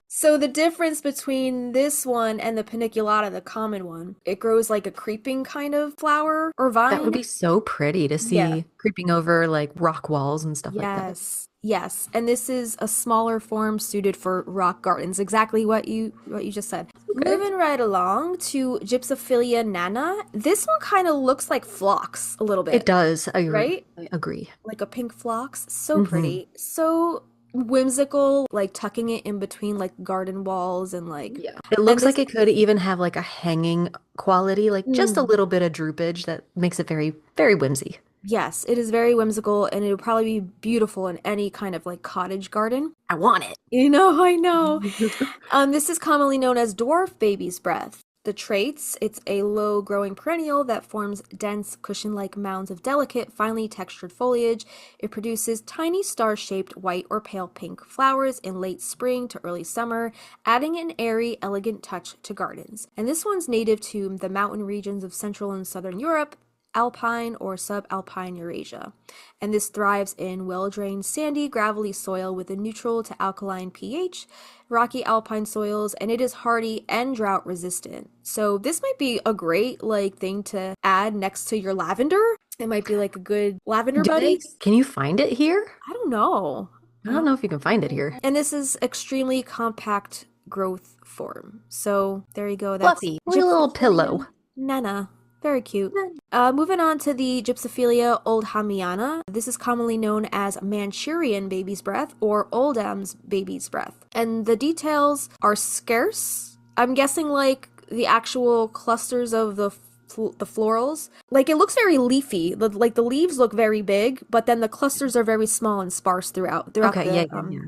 So the difference between this one and the paniculata, the common one, it grows like a creeping kind of flower or That would vine. be so pretty to Yeah. see creeping over like rock walls and stuff like that. Yes. Yes. And this is a smaller form suited for rock gardens. Exactly what you just said. Okay. Moving right along to Gypsophilia nana. This one kind of looks like phlox a little It bit, does. I agree. right? I agree. Like a pink phlox. So Hmm. pretty. So whimsical, like tucking it in between like garden walls and like Yeah. It and looks this like it could even have like a hanging quality, like just a mm, little bit of droopage that makes it very, very whimsy. yes, it is very whimsical and it would probably be beautiful in any kind of like cottage garden. I want it. I know. This is commonly known as dwarf baby's breath. The traits, it's a low-growing perennial that forms dense, cushion-like mounds of delicate, finely textured foliage. It produces tiny star-shaped white or pale pink flowers in late spring to early summer, adding an airy, elegant touch to gardens. And this one's native to the mountain regions of Central and Southern Europe, alpine or subalpine Eurasia, and this thrives in well-drained sandy, gravelly soil with a neutral to alkaline pH, rocky alpine soils, and it is hardy and drought resistant. So this might be a great like thing to add next to your lavender. It might be like a good lavender Do they? buddy. Can you find it here? I don't know. I don't know if you can find it here. And this is extremely compact growth form. So there you go. That's Fluffy, like a little pillow. Gypsophilia Nana. Very cute. Moving on to the Gypsophilia oldhamiana. This is commonly known as Manchurian baby's breath or Oldham's baby's breath. And the details are scarce. I'm guessing like the actual clusters of the florals. Like it looks very leafy. Like the leaves look very big, but then the clusters are very small and sparse throughout the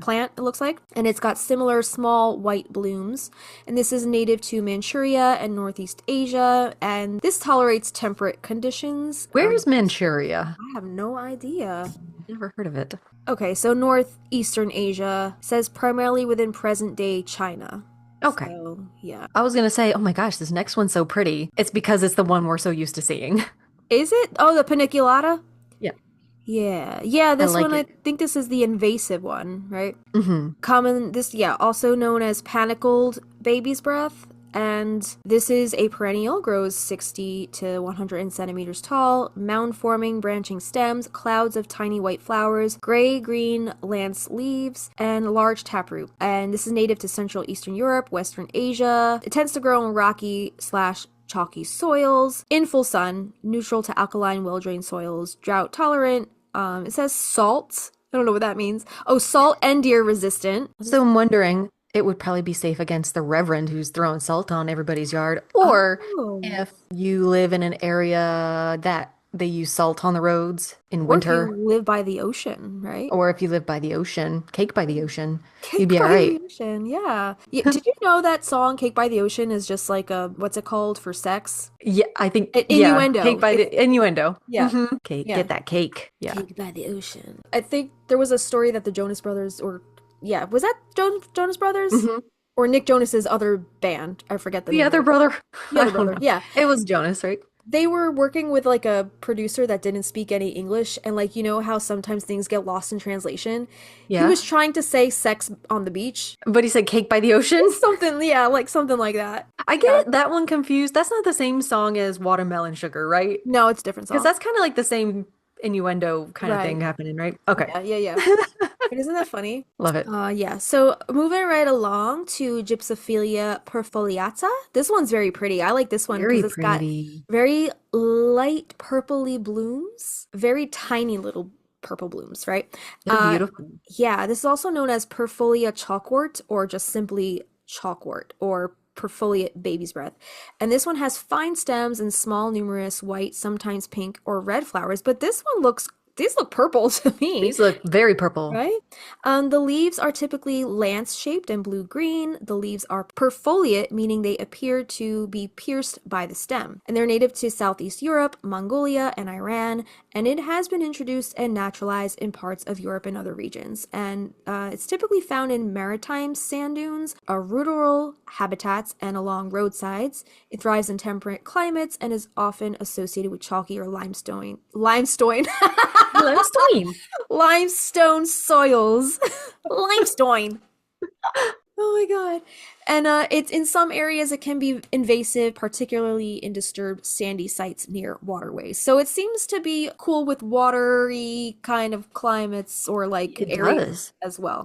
plant, it looks like. And it's got similar small white blooms. And this is native to Manchuria and Northeast Asia. And this tolerates temperate conditions. Where's Manchuria? I have no idea. Never heard of it. Okay, so Northeastern Asia says primarily within present day China. Okay. So, yeah. I was gonna say, oh my gosh, this next one's so pretty. It's because it's the one we're so used to seeing. Is it? Oh, the paniculata? Yeah. Yeah. Yeah, this like one, it. I think this is the invasive one, right? Mm-hmm. Also known as panicled baby's breath. And this is a perennial, grows 60 to 100 centimeters tall, mound-forming branching stems, clouds of tiny white flowers, gray-green lance leaves, and large taproot. And this is native to Central Eastern Europe, Western Asia. It tends to grow in rocky/chalky soils, in full sun, neutral to alkaline, well-drained soils, drought-tolerant. It says salt. I don't know what that means. Oh, salt and deer resistant. So I'm wondering, it would probably be safe against the reverend who's throwing salt on everybody's yard. Or if you live in an area that they use salt on the roads in winter. Or if you live by the ocean, right? Or if you live by the ocean, cake by the ocean, Cake you'd be by all right. the Ocean, yeah. Did you know that song "Cake by the Ocean" is just like a what's it called for sex? Yeah, I think Innuendo. Cake by the innuendo. Yeah. Mhm. Cake, Yeah. get that cake. Yeah. Cake by the Ocean. I think there was a story that the Jonas Brothers, was that Jonas Brothers or Nick Jonas's other band? I forget the The name. other brother. The I other don't brother. know. Yeah. It was Jonas, right? They were working with like a producer that didn't speak any English, and like you know how sometimes things get lost in translation. Yeah. He was trying to say "sex on the beach," But he said cake by the ocean. something, yeah, like something like that. I get that one confused. That's not the same song as Watermelon Sugar, right? No, it's a different song. Because that's kind of like the same innuendo kind of Right. thing happening, right? Okay. Yeah. But isn't that funny? Love it. Yeah. So moving right along to Gypsophilia perfoliata. This one's very pretty. I like this one Very because it's got pretty. very light purpley blooms, very tiny little purple blooms, right? They're beautiful. Yeah, this is also known as Perfolia chalkwort or just simply chalkwort or perfoliate baby's breath. And this one has fine stems and small, numerous white, sometimes pink or red flowers. But these look purple to me. These look very purple. Right? The leaves are typically lance-shaped and blue-green. The leaves are perfoliate, meaning they appear to be pierced by the stem. And they're native to Southeast Europe, Mongolia, and Iran. And it has been introduced and naturalized in parts of Europe and other regions. And it's typically found in maritime sand dunes, ruderal habitats, and along roadsides. It thrives in temperate climates and is often associated with chalky or limestone Limestone. limestone soils. Limestone. Oh my god. And it's in some areas it can be invasive, particularly in disturbed sandy sites near waterways. So it seems to be cool with watery kind of climates or like It areas does. as well.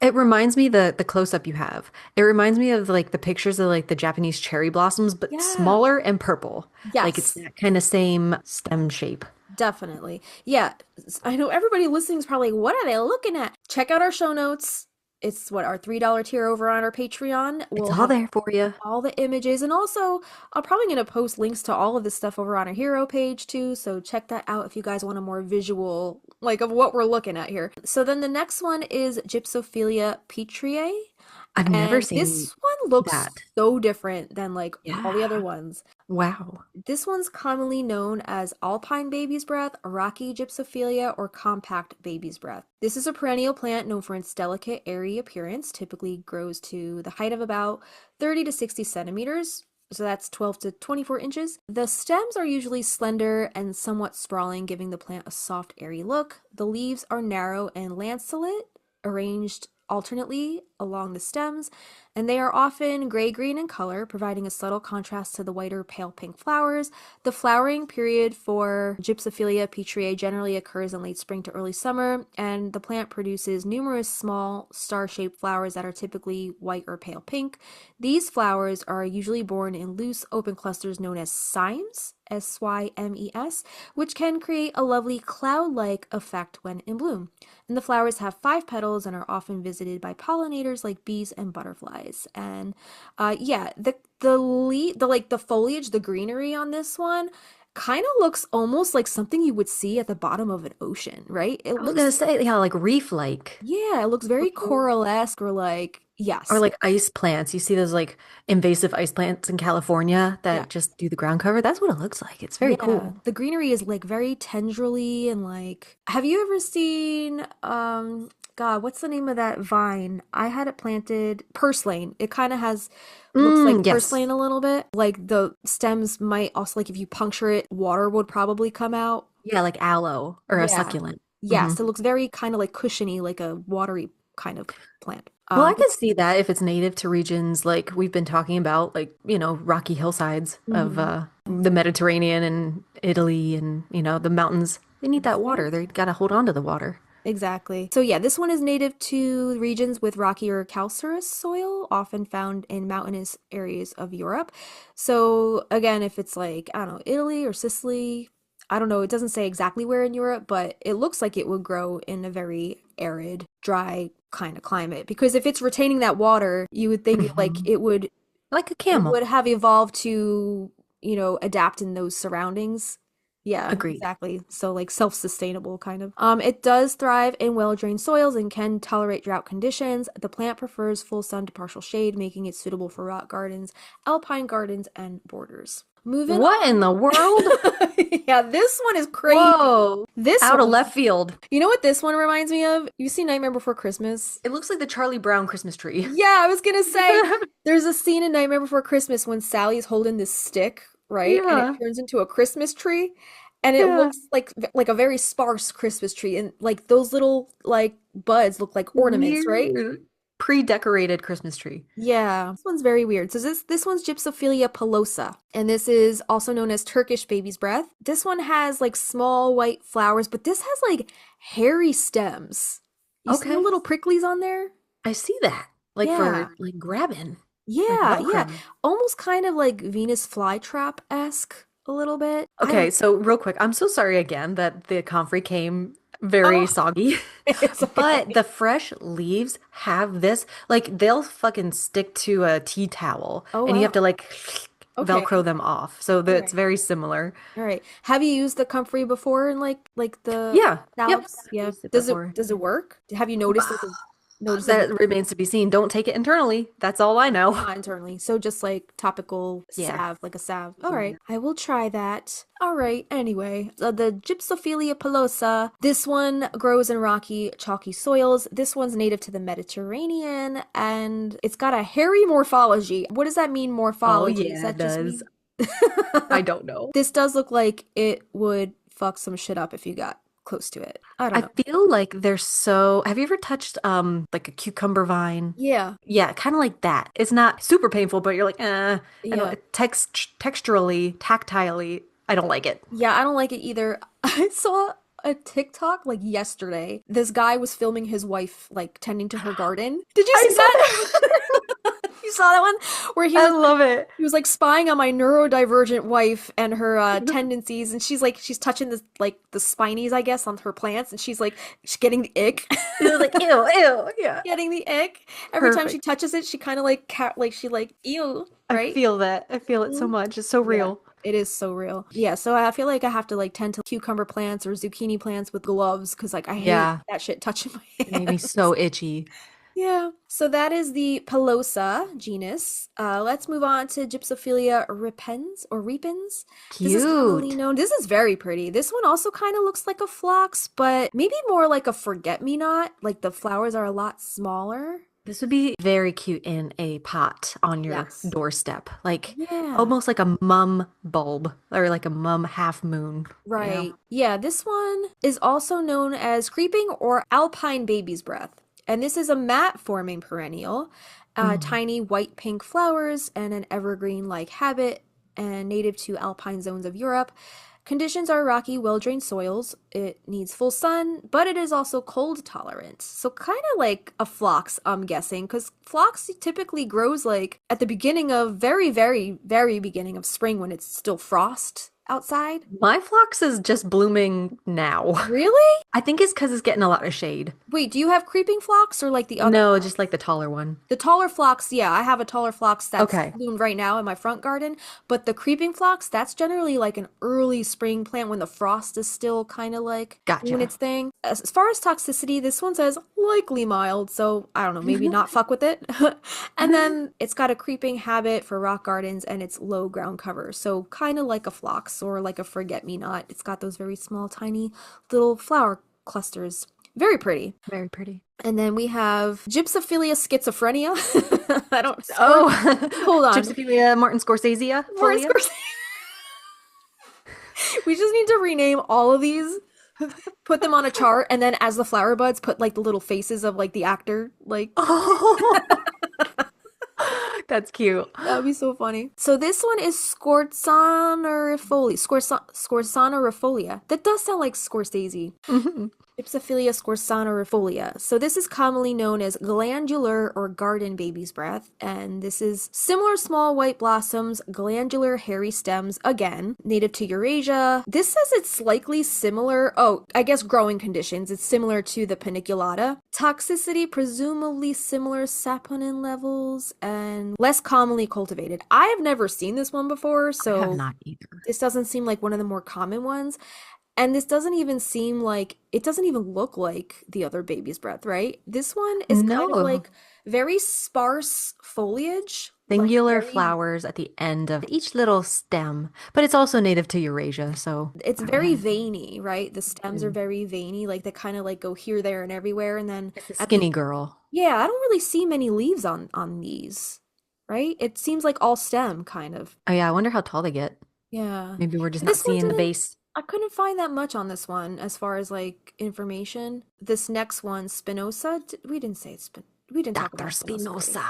It reminds me the close up you have. It reminds me of like the pictures of like the Japanese cherry blossoms, but Yeah. smaller and purple. Like it's Yes. that kind of same stem shape. Definitely. Yeah. I know everybody listening is probably, what are they looking at? Check out our show notes. It's our $3 tier over on our Patreon. It's all have there for you. all the images, and also I'm probably going to post links to all of this stuff over on our hero page too, so check that out if you guys want a more visual like of what we're looking at here. So then the next one is Gypsophilia petriae. I've never And seen this one looks that. so different than like all the other Yeah. ones. Wow. This one's commonly known as alpine baby's breath, rocky gypsophilia, or compact baby's breath. This is a perennial plant known for its delicate, airy appearance, typically grows to the height of about 30 to 60 centimeters. So that's 12 to 24 inches. The stems are usually slender and somewhat sprawling, giving the plant a soft, airy look. The leaves are narrow and lanceolate, arranged alternately along the stems, and they are often gray-green in color, providing a subtle contrast to the whiter pale pink flowers. The flowering period for Gypsophila petriae generally occurs in late spring to early summer, and the plant produces numerous small star-shaped flowers that are typically white or pale pink. These flowers are usually borne in loose, open clusters known as cymes, Symes, which can create a lovely cloud-like effect when in bloom. And the flowers have 5 petals and are often visited by pollinators like bees and butterflies. And yeah, the foliage, the greenery on this one kind of looks almost like something you would see at the bottom of an ocean, right? It I was gonna looks, say, yeah, like reef-like. yeah, it looks very coralesque or like, Or yes, like ice plants. You see those like invasive ice plants in California yeah. that just do the ground cover? That's what it looks like. It's very Yeah, cool. the greenery is like very tendrily and like have you ever seen God, what's the name of that vine? I had it planted purslane. It kind of has looks like Yes. purslane a little bit. Like the stems might also like if you puncture it, water would probably come out. Yeah, like aloe or a Yeah. succulent. Yes, it looks very kind of like cushiony, like a watery kind of plant. Well, I can see that if it's native to regions like we've been talking about, like, rocky hillsides of Mhm. the Mediterranean and Italy and, the mountains. They need that water. They got to hold on to the water. Exactly. So yeah, this one is native to regions with rocky or calcareous soil, often found in mountainous areas of Europe. So again, if it's like, I don't know, Italy or Sicily, I don't know, it doesn't say exactly where in Europe, but it looks like it would grow in a very arid, dry kind of climate. Because if it's retaining that water, you would think like Mhm. Like a it camel. would have evolved to, adapt in those surroundings. Yeah, Agreed. exactly. So like self-sustainable kind of. It does thrive in well-drained soils and can tolerate drought conditions. The plant prefers full sun to partial shade, making it suitable for rock gardens, alpine gardens, and borders. Moving What in on. the world? Yeah, this one is crazy. Whoa. This Out of one, left field. you know what this one reminds me of? You see Nightmare Before Christmas? It looks like the Charlie Brown Christmas tree. Yeah, I was gonna say there's a scene in Nightmare Before Christmas when Sally's holding this stick, right? And it Yeah. turns into a Christmas tree, and it Yeah. looks like a very sparse Christmas tree, and like those little like buds look like ornaments, right? Weird. Pre-decorated Christmas tree. Yeah, this one's very weird. So this one's Gypsophila pilosa, and this is also known as Turkish baby's breath. This one has like small white flowers, but this has like hairy stems. You see the Okay. little pricklies on there? I see that. Like Yeah. for like grabbing, like Yeah, yeah. Velcro. Almost kind of like Venus flytrap-esque a little bit. I Okay, don't so real quick, I'm so sorry again that the comfrey came very Oh, soggy, it's but okay. the fresh leaves have this, like they'll fucking stick to a tea towel Oh and you have wow. to like Velcro Okay. them off. So All that's right. very similar. All right. Have you used the comfrey before in like the Yeah. Yep. salads? I've Yeah. used it Does it before. does it work? Have you noticed like a noticeable That remains to be seen. Don't take it internally. That's all I know. not internally. So just like topical Yeah. salve, like a salve. All Yeah. right. I will try that. All right. Anyway, the Gypsophila pilosa. This one grows in rocky, chalky soils. This one's native to the Mediterranean and it's got a hairy morphology. What does that mean, Oh morphology? Does yeah, it that just does. mean I don't know. This does look like it would fuck some shit up if you got close to it. I don't I know. feel like they're so. Have you ever touched like a cucumber vine? Yeah. Yeah, kind of like that. It's not super painful, but you're like, I Yeah. don't texturally, tactilely, I don't like it. Yeah, I don't like it either. I saw a TikTok like yesterday. This guy was filming his wife like tending to her garden. Did you I see saw that? that. You saw that one where I love it. he was like spying on my neurodivergent wife and her tendencies, and she's touching this like the spinies, I guess, on her plants, and she's getting the ick. It was like, ew, ew, yeah. Getting the ick every time she Perfect. touches it. She kind of like she like ew, I right? feel that. I feel it so Mhm. much. It's so Yeah, real. it is so real. Yeah, so I feel like I have to like tend to cucumber plants or zucchini plants with gloves because like I hate Yeah, that shit touching my it made me hands. so itchy. Yeah. So that is the Pelosa genus. Let's move on to Gypsophila repens or repens. This is commonly Cute. known. This is very pretty. This one also kind of looks like a phlox, but maybe more like a forget-me-not. Like the flowers are a lot smaller. This would be very cute in a pot on your Yes. doorstep, like Yeah. almost like a mum bulb or like a mum half moon, Right. Yeah, this one is also known as creeping or alpine baby's breath. And this is a mat-forming perennial, tiny white-pink flowers, and an evergreen-like habit, and native to alpine zones of Europe. Conditions are rocky, well-drained soils. It needs full sun, but it is also cold tolerant. So kind of like a phlox, I'm guessing, because phlox typically grows like at the beginning of very, very, very beginning of spring when it's still frost outside. My phlox is just blooming now. Really? I think it's because it's getting a lot of shade. Wait, do you have creeping phlox or like the other? No, just like the taller one. The taller phlox, yeah, I have a taller phlox that's Okay. bloomed right now in my front garden. But the creeping phlox, that's generally like an early spring plant when the frost is still kind of like doing Gotcha. its thing. As far as toxicity, this one says likely mild, so I don't know, maybe not fuck with it. And then it's got a creeping habit for rock gardens and it's low ground cover, so kind of like a phlox or like a forget-me-not. It's got those very small, tiny little flower clusters. Very pretty. Very pretty. And then we have Gypsophila schizophrenia. I don't. Oh, Hold on. Gypsophila Martin Scorsese. Martin Scorsese. We just need to rename all of these, put them on a chart, and then as the flower buds, put like the little faces of like the actor. Like, Oh, that's cute. that would be so funny. So this one is Scorsonarifolia. That does sound like Scorsese. Mhm. Gypsophila scorsonarifolia. So this is commonly known as glandular or garden baby's breath, and this is similar small white blossoms, glandular hairy stems, again, native to Eurasia. This says it's likely similar, I guess growing conditions, it's similar to the paniculata. Toxicity, presumably similar saponin levels, and less commonly cultivated. I have never seen this one before, I so have not either. this doesn't seem like one of the more common ones. And this doesn't even seem like, it doesn't even look like the other baby's breath, right? This one is kind of No. like very sparse foliage. Like Singular very, flowers at the end of each little stem, but it's also native to Eurasia, so it's I don't very know. veiny, right? The stems are very veiny, like they kind of like go here, there, and everywhere. And then It's a at the, skinny girl. yeah, I don't really see many leaves on these, right? It seems like all stem kind of. Oh yeah, I wonder how tall they get. Yeah. Maybe we're just And not this one seeing the didn't, base. I couldn't find that much on this one as far as like information. This next one, Spinosa, we didn't say it's we didn't talk Dr. about Spinosa already. Spinoza.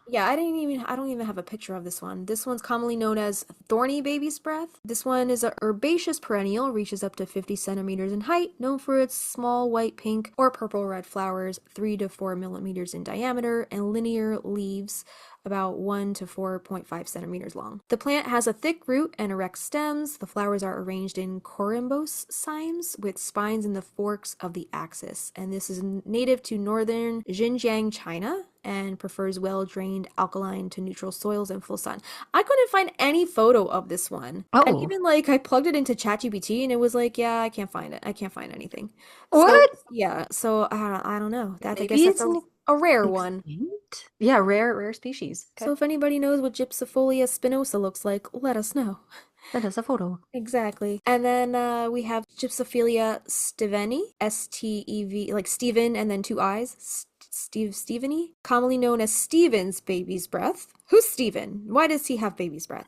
Yeah, I don't even have a picture of this one. This one's commonly known as thorny baby's breath. This one is a herbaceous perennial, reaches up to 50 centimeters in height, known for its small white, pink, or purple red flowers, 3 to 4 millimeters in diameter, and linear leaves about 1 to 4.5 centimeters long. The plant has a thick root and erect stems. The flowers are arranged in corymbose cymes with spines in the forks of the axis. And this is native to northern Xinjiang, China, and prefers well-drained alkaline to neutral soils and full sun. I couldn't find any photo of this one. And Oh, even like I plugged it into ChatGPT and it was like, yeah, I can't find it. I can't find anything. So what? yeah, so I don't know. That I Maybe guess that's it's an a rare one. extinct? Yeah, rare species. So if anybody knows what Gypsophila spinosa looks like, let us know. That is a photo. Exactly. And then we have Gypsophilia steveni, S-T-E-V, like Stephen and then two eyes, Steveny, commonly known as Stephen's baby's breath. Who's Stephen? Why does he have baby's breath?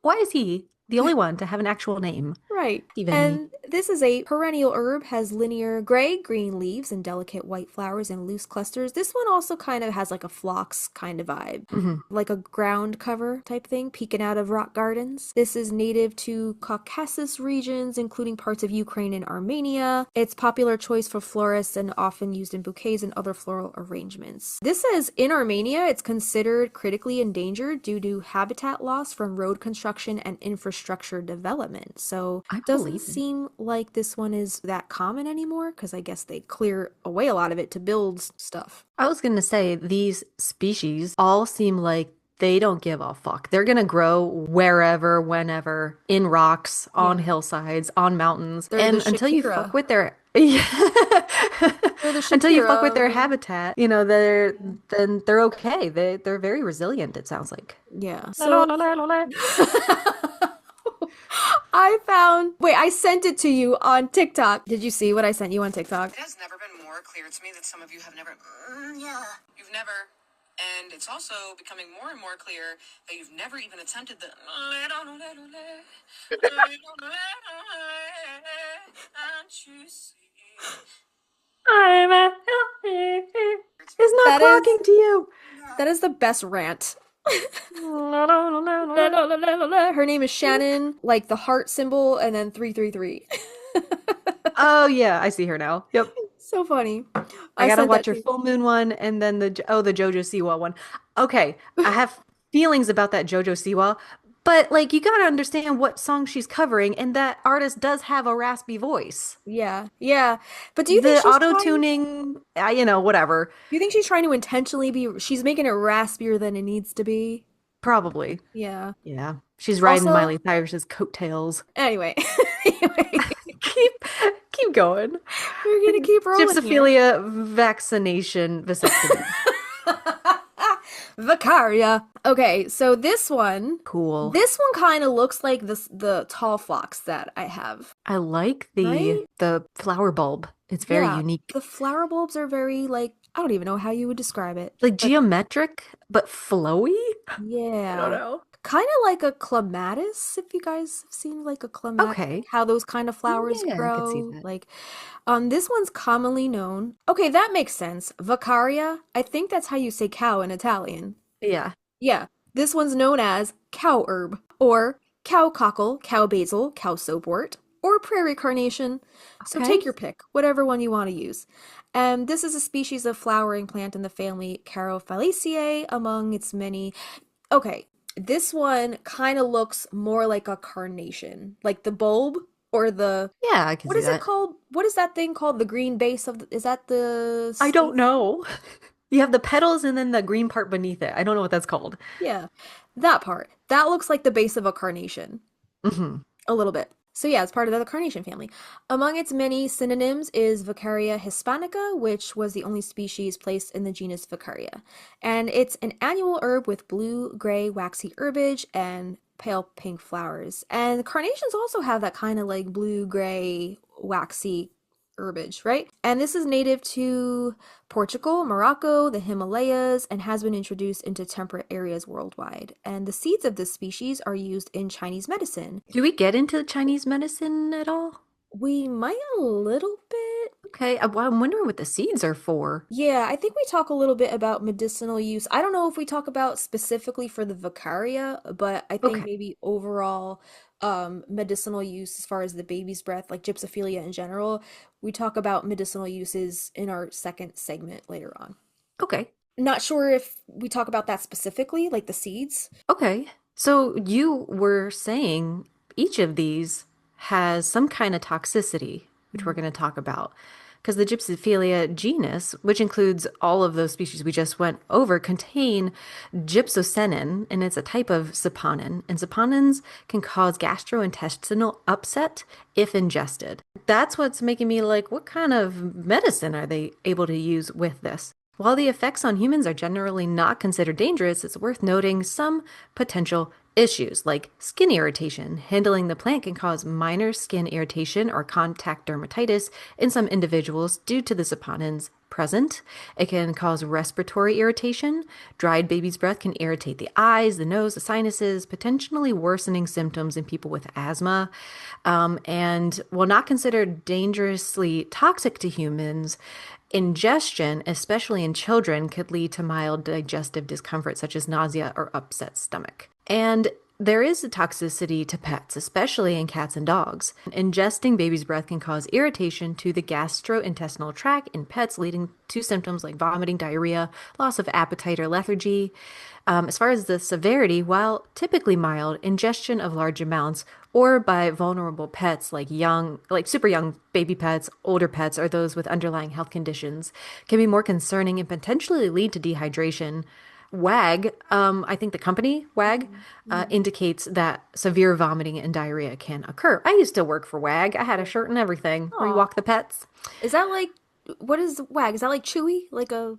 Why is he the only one to have an actual name? Right. Stephen. And this is a perennial herb, has linear gray-green leaves and delicate white flowers and loose clusters. This one also kind of has like a phlox kind of vibe, like a ground cover type thing, peeking out of rock gardens. This is native to Caucasus regions, including parts of Ukraine and Armenia. It's popular choice for florists and often used in bouquets and other floral arrangements. This says in Armenia, it's considered critically endangered due to habitat loss from road construction and infrastructure development. So I it doesn't believe it. seem like this one is that common anymore because I guess they clear away a lot of it to build stuff. I was gonna say these species all seem like they don't give a fuck. They're gonna grow wherever, whenever, in rocks, on Yeah. hillsides, on mountains, They're and the until you Shakira. fuck with their They're the until you fuck Shakira with their of the- habitat, then they're okay. They're very resilient, it sounds like. Yeah. So I sent it to you on TikTok. Did you see what I sent you on TikTok? It has never been more clear to me that some of you have never. You've never. And it's also becoming more and more clear that you've never even attempted the. hurts me. It's not That is talking to you. that is the best rant. La, la, la, la, La, la. la, la, la, la, la. Her name is Shannon, like the heart symbol, and then 333. Oh yeah, I see her now. Yep. So funny. I I gotta sent that watch her to full moon one and then the JoJo Siwa one. Okay, I have feelings about that JoJo Siwa, but like you gotta understand what song she's covering, and that artist does have a raspy voice. Yeah, yeah. But do you think The she's auto trying? tuning, whatever. Do you think she's trying to intentionally be? She's making it raspier than it needs to be. Probably. Yeah. Yeah. She's riding Also, Miley Cyrus's coattails. anyway, anyway, Keep keep going. we're gonna keep rolling here. Gypsophila vaccination vasectomy. Vicaria. Okay, so Cool. this one kind of looks like the tall phlox that I have, I like the right? the flower bulb. It's very Yeah, unique. the flower bulbs are very like I don't even know how you would describe it, Like but geometric, but flowy? I don't yeah, know. kind of like a clematis. If you guys have seen like a clematis, Okay. how those kind of flowers Yeah, I could see grow, that. like this one's commonly known. Okay, that makes sense. Vicaria. I think that's how you say cow in Italian. Yeah. Yeah, this one's known as cow herb, or cow cockle, cow basil, cow soapwort, or prairie carnation. So Okay. take your pick, whatever one you want to use. And this is a species of flowering plant in the family Carophyllaceae among its many. Okay, this one kind of looks more like a carnation, like the bulb or the Yeah, I can what see is it that. called? What is that thing called? The green base of is that the I don't state? know. You have the petals and then the green part beneath it. I don't know what that's called. Yeah, that part. That looks like the base of a carnation. Hmm. A little bit. So yeah, it's part of the carnation family. Among its many synonyms is Vicaria hispanica, which was the only species placed in the genus Vicaria. And it's an annual herb with blue, gray, waxy herbage and pale pink flowers. And carnations also have that kind of like blue, gray, waxy herbage, right? And this is native to Portugal, Morocco, the Himalayas, and has been introduced into temperate areas worldwide. And the seeds of this species are used in Chinese medicine. Do we get into Chinese medicine at all? We might a little bit. Okay, well, I'm wondering what the seeds are for. Yeah, I think we talk a little bit about medicinal use. I don't know if we talk about specifically for the Vicaria, but I think Okay. maybe overall medicinal use as far as the baby's breath, like Gypsophila in general, we talk about medicinal uses in our second segment later on. Okay. Not sure if we talk about that specifically, like the seeds. Okay. So you were saying each of these has some kind of toxicity, which we're Mhm. going to talk about. Because the Gypsophilia genus, which includes all of those species we just went over, contain gypsocinin, and it's a type of saponin. And saponins can cause gastrointestinal upset if ingested. That's what's making me like, what kind of medicine are they able to use with this? While the effects on humans are generally not considered dangerous, it's worth noting some potential issues like skin irritation. Handling the plant can cause minor skin irritation or contact dermatitis in some individuals due to the saponins present. It can cause respiratory irritation. Dried baby's breath can irritate the eyes, the nose, the sinuses, potentially worsening symptoms in people with asthma. And while not considered dangerously toxic to humans, ingestion, especially in children, could lead to mild digestive discomfort such as nausea or upset stomach. And there is a toxicity to pets, especially in cats and dogs. Ingesting baby's breath can cause irritation to the gastrointestinal tract in pets, leading to symptoms like vomiting, diarrhea, loss of appetite, or lethargy. As far as the severity, while typically mild, ingestion of large amounts or by vulnerable pets like super young baby pets, older pets, or those with underlying health conditions can be more concerning and potentially lead to dehydration. WAG, I think the company WAG, Mhm. Mhm. indicates that severe vomiting and diarrhea can occur. I used to work for WAG. I had a shirt and everything where you Aw. walk the pets. Is that like what is WAG? Is that like Chewy? Like a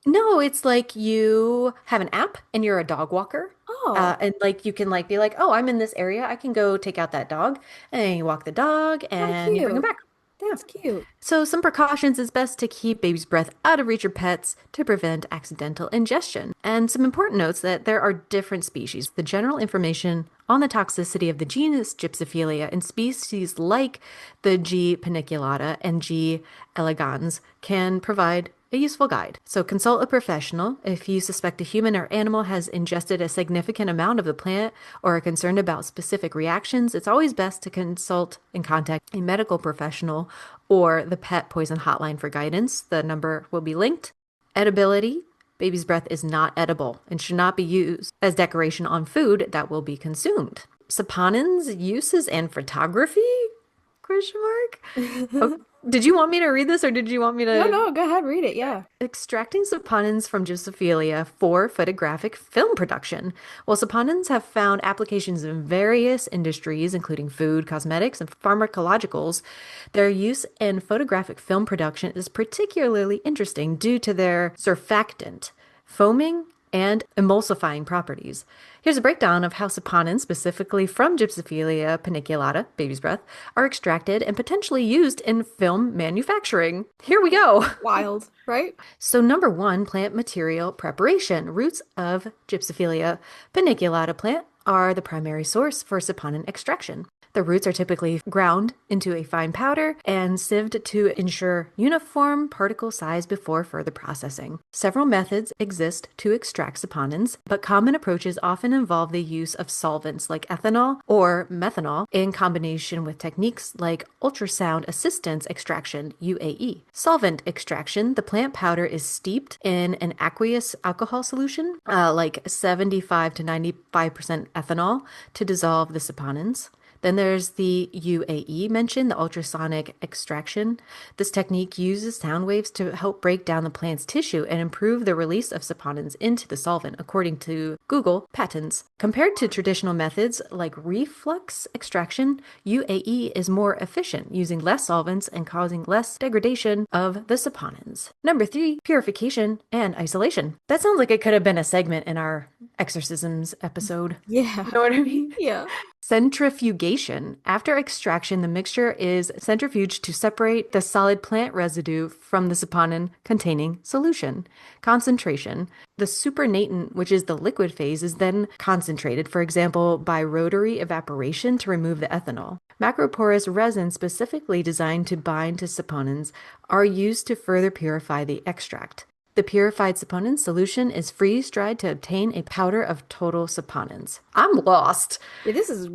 No, it's like you have an app and you're a dog walker. oh, And like you can like be like, oh, I'm in this area. I can go take out that dog. And you walk the dog how and you bring him cute. back. Yeah. That's cute. So some precautions is best to keep baby's breath out of reach of pets to prevent accidental ingestion. And some important notes that there are different species. The general information on the toxicity of the genus Gypsophilia in species like the G. paniculata and G. elegans can provide a useful guide. So consult a professional if you suspect a human or animal has ingested a significant amount of the plant or are concerned about specific reactions. It's always best to consult and contact a medical professional or the pet poison hotline for guidance. The number will be linked. Edibility. Baby's breath is not edible and should not be used as decoration on food that will be consumed. Saponins, uses, and photography? Question mark? Oh, did you want me to read this or did you want me to? No, go ahead, read it. Yeah. Extracting saponins from Gypsophila for photographic film production. Well, saponins have found applications in various industries, including food, cosmetics, and pharmacologicals. Their use in photographic film production is particularly interesting due to their surfactant, foaming, and emulsifying properties. Here's a breakdown of how saponins, specifically from Gypsophila paniculata, baby's breath, are extracted and potentially used in film manufacturing. Here we go. Wild, right? So number 1, plant material preparation. Roots of Gypsophila paniculata plant are the primary source for saponin extraction. The roots are typically ground into a fine powder and sieved to ensure uniform particle size before further processing. Several methods exist to extract saponins, but common approaches often involve the use of solvents like ethanol or methanol in combination with techniques like ultrasound assistance extraction, UAE. Solvent extraction, the plant powder is steeped in an aqueous alcohol solution, like 75 to 95% ethanol, to dissolve the saponins. Then there's the UAE mentioned, the ultrasonic extraction. This technique uses sound waves to help break down the plant's tissue and improve the release of saponins into the solvent, according to Google patents. Compared to traditional methods like reflux extraction, UAE is more efficient, using less solvents and causing less degradation of the saponins. Number 3, purification and isolation. That sounds like it could have been a segment in our exorcisms episode. Yeah. You know what I mean? Yeah. Centrifugation. After extraction, the mixture is centrifuged to separate the solid plant residue from the saponin containing solution. Concentration. The supernatant, which is the liquid phase, is then concentrated, for example, by rotary evaporation to remove the ethanol. Macroporous resins specifically designed to bind to saponins are used to further purify the extract. The purified saponin solution is freeze-dried to obtain a powder of total saponins. I'm lost. Yeah, this is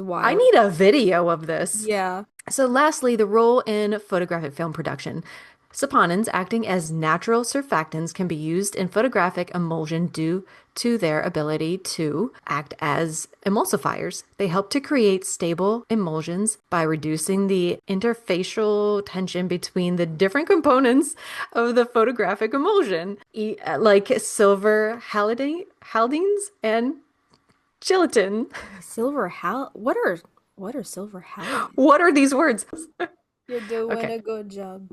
wild. I need a video of this. Yeah. So lastly, the role in photographic film production. Saponins, acting as natural surfactants, can be used in photographic emulsion due to their ability to act as emulsifiers. They help to create stable emulsions by reducing the interfacial tension between the different components of the photographic emulsion, like silver haldines and gelatin. What are silver hal? What are these words? You're doing Okay. a good job.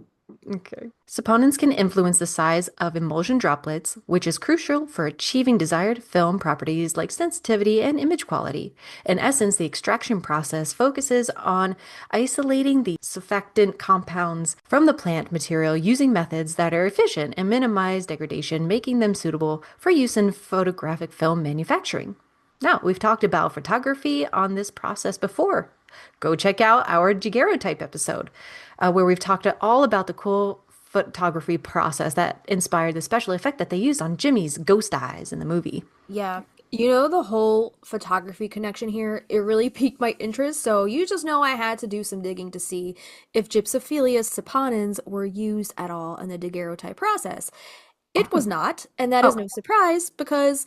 Okay. Saponins can influence the size of emulsion droplets, which is crucial for achieving desired film properties like sensitivity and image quality. In essence, the extraction process focuses on isolating the surfactant compounds from the plant material using methods that are efficient and minimize degradation, making them suitable for use in photographic film manufacturing. Now, we've talked about photography on this process before. Go check out our daguerreotype episode, where we've talked all about the cool photography process that inspired the special effect that they used on Jimmy's ghost eyes in the movie. Yeah. You know, the whole photography connection here, it really piqued my interest, so you just know I had to do some digging to see if Gypsophila saponins were used at all in the daguerreotype process. It was not, and that is no surprise because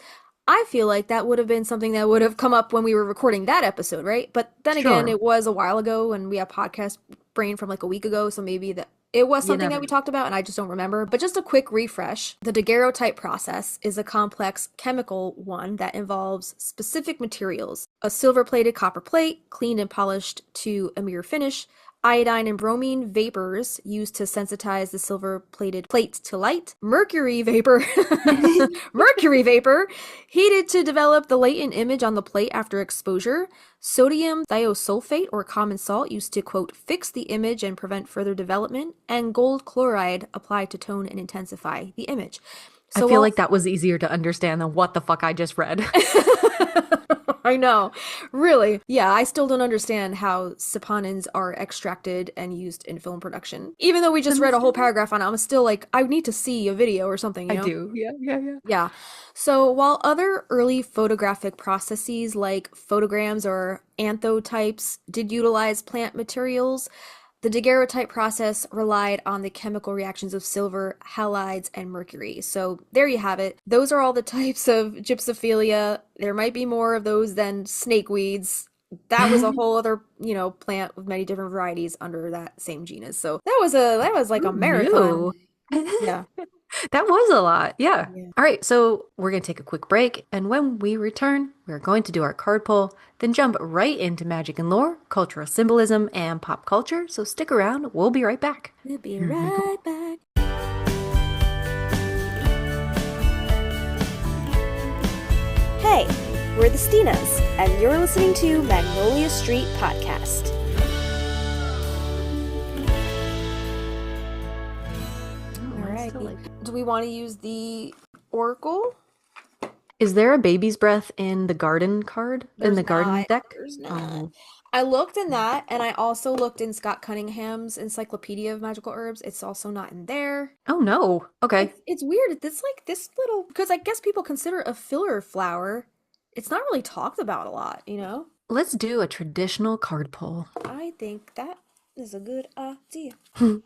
I feel like that would have been something that would have come up when we were recording that episode, right? But then again, Sure. it was a while ago and we have podcast brain from like a week ago, so maybe that it was something that we talked about and I just don't remember. But just a quick refresh, the daguerreotype process is a complex chemical one that involves specific materials, a silver-plated copper plate, cleaned and polished to a mirror finish, iodine and bromine vapors used to sensitize the silver-plated plates to light, mercury vapor heated to develop the latent image on the plate after exposure, sodium thiosulfate or common salt used to, quote, fix the image and prevent further development, and gold chloride applied to tone and intensify the image. I So feel while like that was easier to understand than what the fuck I just read. I know. Really. Yeah, I still don't understand how saponins are extracted and used in film production. Even though we just read a whole paragraph on it, I'm still like, I need to see a video or something, you I know? do. Yeah, yeah, yeah. Yeah. So while other early photographic processes like photograms or anthotypes did utilize plant materials, the daguerreotype process relied on the chemical reactions of silver, halides, and mercury. So there you have it. Those are all the types of Gypsophilia. There might be more of those than snakeweeds. That was a whole other, plant with many different varieties under that same genus. So that was like a Who marathon. knew? Yeah. That was a lot. Yeah. Yeah. All right. So we're going to take a quick break. And when we return, we're going to do our card pull, then jump right into magic and lore, cultural symbolism, and pop culture. So stick around. We'll be right back. We'll be Here we go. right back. Hey, we're the Stinas, and you're listening to Magnolia Street Podcast. All right. Do we want to use the Oracle? Is there a baby's breath in the garden card? In the garden deck? There's not. Oh. I looked in that, and I also looked in Scott Cunningham's Encyclopedia of Magical Herbs. It's also not in there. Oh, no. Okay. It's weird. It's like this little, because I guess people consider it a filler flower. It's not really talked about a lot, you know? Let's do a traditional card pull. I think that is a good idea. Hmm.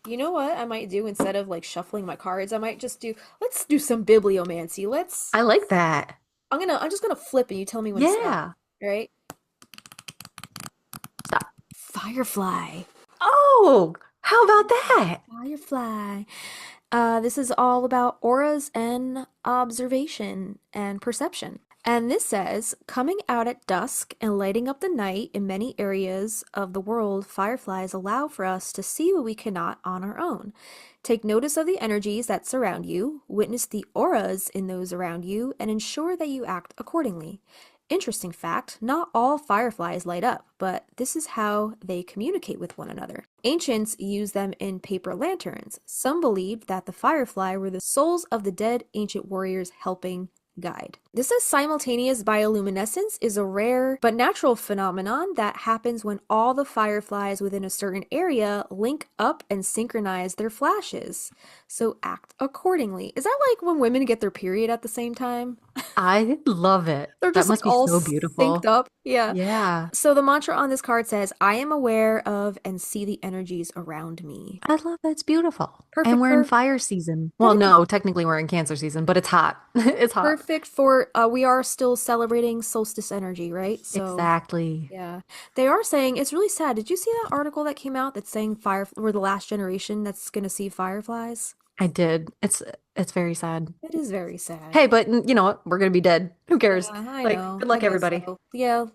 You know what I might do instead of like shuffling my cards? I might just let's do some bibliomancy. I like that. I'm just gonna flip and you tell me when to stop. Yeah. All right? Stop. Firefly. Oh, how about that? Firefly. This is all about auras and observation and perception. And this says, coming out at dusk and lighting up the night in many areas of the world, fireflies allow for us to see what we cannot on our own. Take notice of the energies that surround you, witness the auras in those around you, and ensure that you act accordingly. Interesting fact, not all fireflies light up, but this is how they communicate with one another. Ancients used them in paper lanterns. Some believed that the firefly were the souls of the dead ancient warriors helping guide. This says simultaneous bioluminescence is a rare but natural phenomenon that happens when all the fireflies within a certain area link up and synchronize their flashes. So act accordingly. Is that like when women get their period at the same time? I love it. They're That just must like all be so beautiful. synced up. Yeah. Yeah. So the mantra on this card says, I am aware of and see the energies around me. I love that. It's beautiful. Perfect And we're in for- fire season. Well, no, technically we're in Cancer season, but it's hot. It's hot. Perfect for, we are still celebrating solstice energy, right? So Exactly. yeah. They are saying, it's really sad. Did you see that article that came out that's saying we're the last generation that's going to see fireflies? I did. It's very sad. It is very sad. Hey, but you know what? We're gonna be dead. Who cares? Yeah, I Like, know. good luck, I guess everybody. so. Yeah.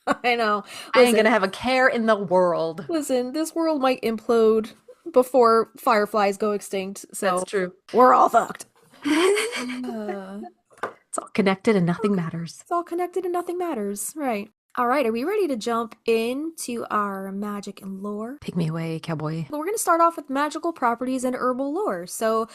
I know. I ain't Listen, gonna have a care in the world. listen, this world might implode before fireflies go extinct. So That's true. we're all fucked. It's all connected and nothing matters. It's all connected and nothing matters. Right. All right. Are we ready to jump into our magic and lore? Take me away, cowboy. We're going to start off with magical properties and herbal lore. So,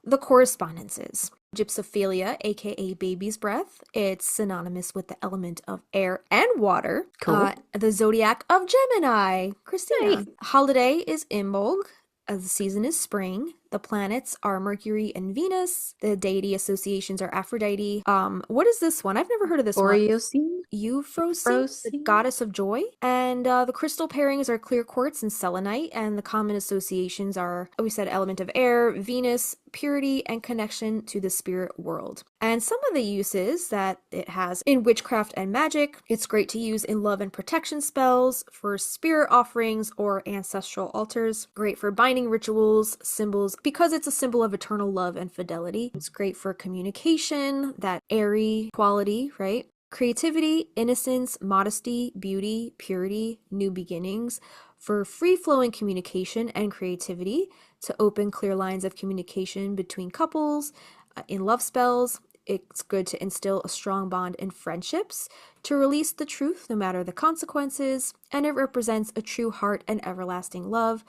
the correspondences. Gypsophilia, aka baby's breath. It's synonymous with the element of air and water. Cool. The zodiac of Gemini. Christina. Holiday is Imbolg. The season is spring. The planets are Mercury and Venus. The deity associations are Aphrodite. What is this one? I've never heard of this one. Oreosine? Euphrosyne, the Euphrosyne? goddess of joy. And the crystal pairings are clear quartz and selenite. And the common associations are, we said, element of air, Venus, purity, and connection to the spirit world. And some of the uses that it has in witchcraft and magic, it's great to use in love and protection spells, for spirit offerings or ancestral altars. Great for binding rituals, symbols, because it's a symbol of eternal love and fidelity. It's great for communication, that airy quality, right? Creativity, innocence, modesty, beauty, purity, new beginnings, for free-flowing communication and creativity, to open clear lines of communication between couples, in love spells. It's good to instill a strong bond in friendships, to release the truth no matter the consequences, and it represents a true heart and everlasting love.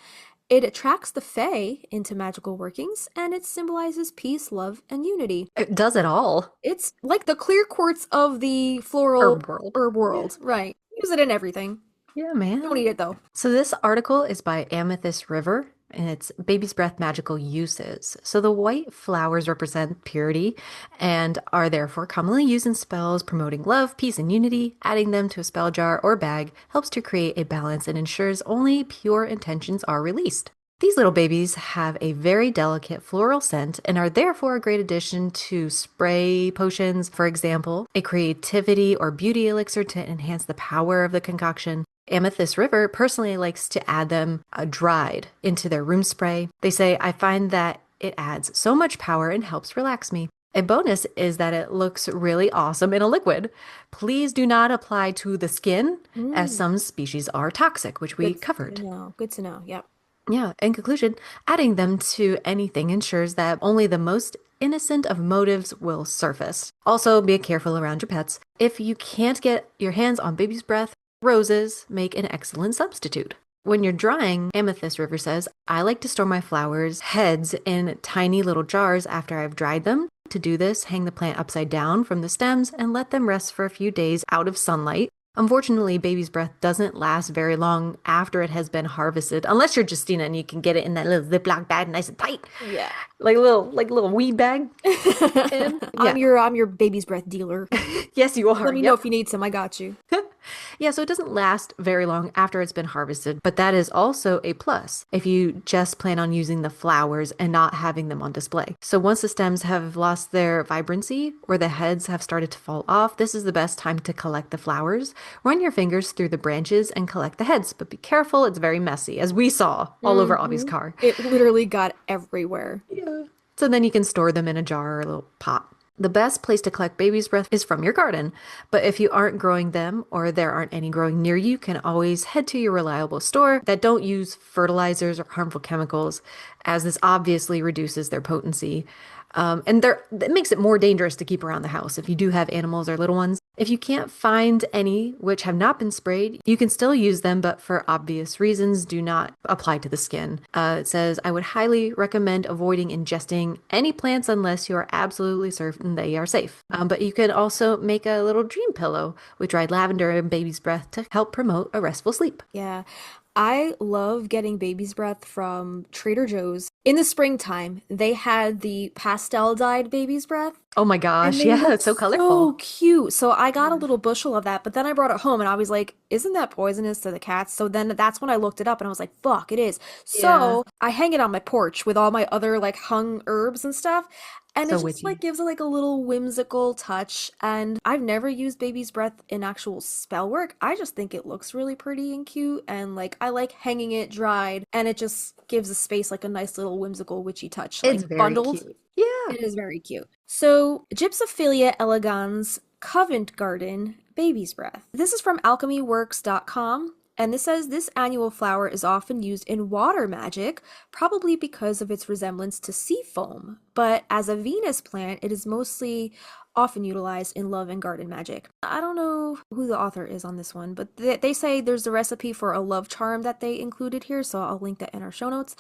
It attracts the fae into magical workings, and it symbolizes peace, love, and unity. It does it all. It's like the clear quartz of the floral Herb world. herb world, right? Use it in everything. Yeah, Don't man. eat it though. So this article is by Amethyst River, and it's Baby's Breath magical uses. So the white flowers represent purity and are therefore commonly used in spells promoting love, peace, and unity. Adding them to a spell jar or bag helps to create a balance and ensures only pure intentions are released. These little babies have a very delicate floral scent and are therefore a great addition to spray potions, for example, a creativity or beauty elixir to enhance the power of the concoction. Amethyst River personally likes to add them dried into their room spray. They say, I find that it adds so much power and helps relax me. A bonus is that it looks really awesome in a liquid. Please do not apply to the skin, as some species are toxic, which we covered. Good to know. Yep. Yeah, in conclusion, adding them to anything ensures that only the most innocent of motives will surface. Also, be careful around your pets. If you can't get your hands on baby's breath, roses make an excellent substitute. When you're drying, Amethyst River says, I like to store my flowers' heads in tiny little jars after I've dried them. To do this, hang the plant upside down from the stems and let them rest for a few days out of sunlight. Unfortunately, baby's breath doesn't last very long after it has been harvested, unless you're Justina and you can get it in that little Ziploc bag, nice and tight. Yeah. Like a little weed bag. I'm your baby's breath dealer. Yes, you are. Let me know if you need some. I got you. Yeah, so it doesn't last very long after it's been harvested, but that is also a plus if you just plan on using the flowers and not having them on display. So once the stems have lost their vibrancy or the heads have started to fall off, this is the best time to collect the flowers. Run your fingers through the branches and collect the heads, but be careful, it's very messy, as we saw all over Avi's car. It literally got everywhere. Yeah. So then you can store them in a jar or a little pot. The best place to collect baby's breath is from your garden, but if you aren't growing them or there aren't any growing near you, you can always head to your reliable store that don't use fertilizers or harmful chemicals, as this obviously reduces their potency. It makes it more dangerous to keep around the house if you do have animals or little ones. If you can't find any which have not been sprayed, you can still use them, but for obvious reasons, do not apply to the skin. It says, I would highly recommend avoiding ingesting any plants unless you are absolutely certain they are safe. But you can also make a little dream pillow with dried lavender and baby's breath to help promote a restful sleep. Yeah. I love getting baby's breath from Trader Joe's. In the springtime, they had the pastel dyed baby's breath. Oh my gosh, yeah, it's so colorful. So cute. So I got a little bushel of that, but then I brought it home and I was like, isn't that poisonous to the cats? So then that's when I looked it up and I was like, fuck, it is. So I hang it on my porch with all my other like hung herbs and stuff. And So it just witchy. like gives it like a little whimsical touch. And I've never used baby's breath in actual spell work. I just think it looks really pretty and cute. And like I like hanging it dried, and it just gives the space like a nice little whimsical witchy touch. Like It's very bundled. cute. Yeah. It is very cute. So Gypsophila elegans Covent Garden baby's breath. This is from alchemyworks.com. And this says this annual flower is often used in water magic, probably because of its resemblance to sea foam. But as a Venus plant, it is mostly often utilized in love and garden magic. I don't know who the author is on this one, but they say there's a recipe for a love charm that they included here, so I'll link that in our show notes.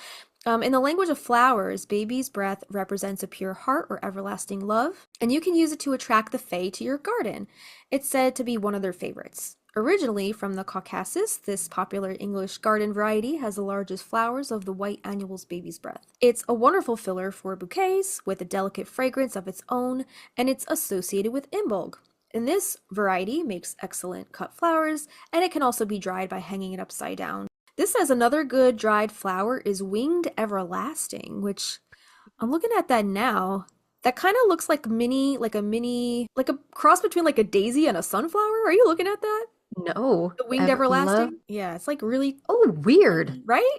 In the language of flowers, baby's breath represents a pure heart or everlasting love, and you can use it to attract the fae to your garden. It's said to be one of their favorites. Originally from the Caucasus, this popular English garden variety has the largest flowers of the white annual's baby's breath. It's a wonderful filler for bouquets with a delicate fragrance of its own, and it's associated with imbulg. And this variety makes excellent cut flowers, and it can also be dried by hanging it upside down. This says another good dried flower is winged everlasting, which I'm looking at that now. That kind of looks like a cross between like a daisy and a sunflower. Are you looking at that? No. The winged everlasting? Yeah, it's like really Oh, weird. right?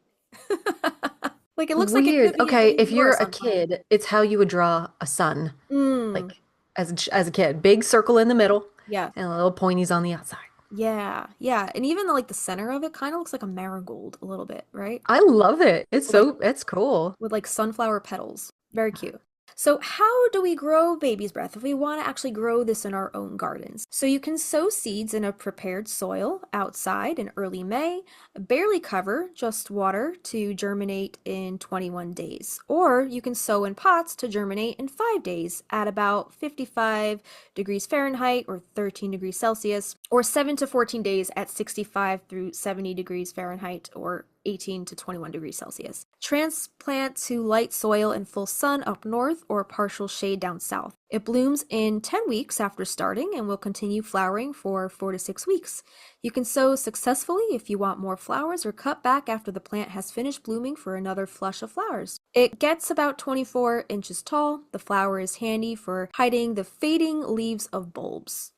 Like it looks Weird. like it could be Okay, a if daisy or you're a sunflower. kid, it's how you would draw a sun. Mm, Like as a kid, big circle in the middle yeah. and little pointies on the outside. Yeah. Yeah. And even like the center of it kind of looks like a marigold a little bit, right? I love it. It's cool. With like sunflower petals. Very cute. So how do we grow baby's breath if we want to actually grow this in our own gardens? So you can sow seeds in a prepared soil outside in early May, barely cover, just water to germinate in 21 days. Or you can sow in pots to germinate in 5 days at about 55 degrees Fahrenheit or 13 degrees Celsius, or 7 to 14 days at 65 through 70 degrees Fahrenheit or 18 to 21 degrees Celsius. Transplant to light soil and full sun up north or partial shade down south. It blooms in 10 weeks after starting and will continue flowering for 4 to 6 weeks. You can sow successfully if you want more flowers or cut back after the plant has finished blooming for another flush of flowers. It gets about 24 inches tall. The flower is handy for hiding the fading leaves of bulbs.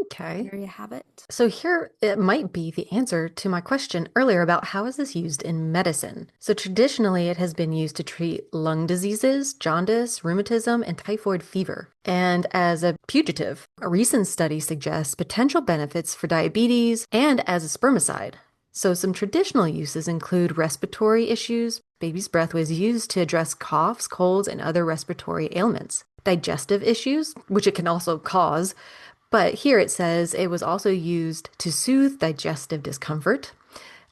Okay. There you have it. So here it might be the answer to my question earlier about how is this used in medicine. So traditionally it has been used to treat lung diseases, jaundice, rheumatism, and typhoid fever. And as a putative, a recent study suggests potential benefits for diabetes and as a spermicide. So some traditional uses include respiratory issues. Baby's breath was used to address coughs, colds, and other respiratory ailments. Digestive issues, which it can also cause. But here it says it was also used to soothe digestive discomfort.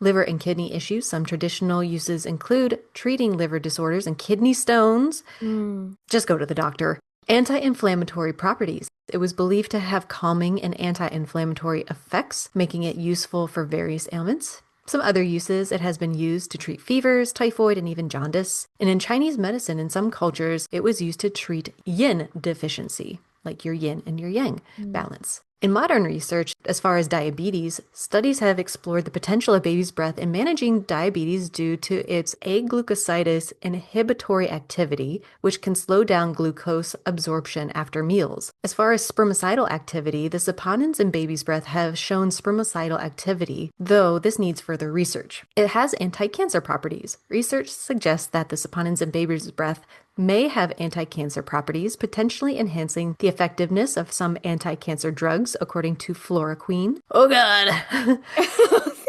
Liver and kidney issues. Some traditional uses include treating liver disorders and kidney stones. Just go to the doctor. Anti-inflammatory properties. It was believed to have calming and anti-inflammatory effects, making it useful for various ailments. Some other uses, it has been used to treat fevers, typhoid, and even jaundice. And in Chinese medicine, in some cultures, it was used to treat yin deficiency, like your yin and your yang balance. In modern research, as far as diabetes, studies have explored the potential of baby's breath in managing diabetes due to its aglucosides inhibitory activity, which can slow down glucose absorption after meals. As far as spermicidal activity, the saponins in baby's breath have shown spermicidal activity, though this needs further research. It has anti-cancer properties. Research suggests that the saponins in baby's breath may have anti-cancer properties, potentially enhancing the effectiveness of some anti-cancer drugs, according to Fluoroquine. Oh God!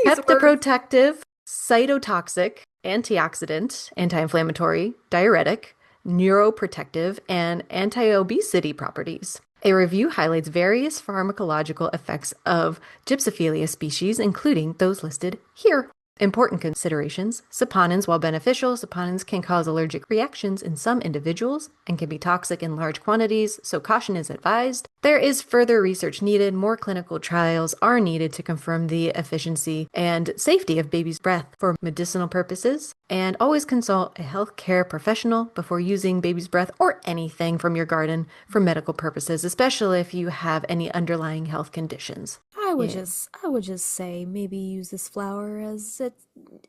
Hepatoprotective, cytotoxic, antioxidant, anti-inflammatory, diuretic, neuroprotective, and anti-obesity properties. A review highlights various pharmacological effects of Gypsophila species, including those listed here. Important considerations. Saponins, while beneficial, saponins can cause allergic reactions in some individuals and can be toxic in large quantities, so caution is advised. There is further research needed. More clinical trials are needed to confirm the efficiency and safety of baby's breath for medicinal purposes. And always consult a healthcare professional before using baby's breath or anything from your garden for medical purposes, especially if you have any underlying health conditions. I would just say maybe use this flower as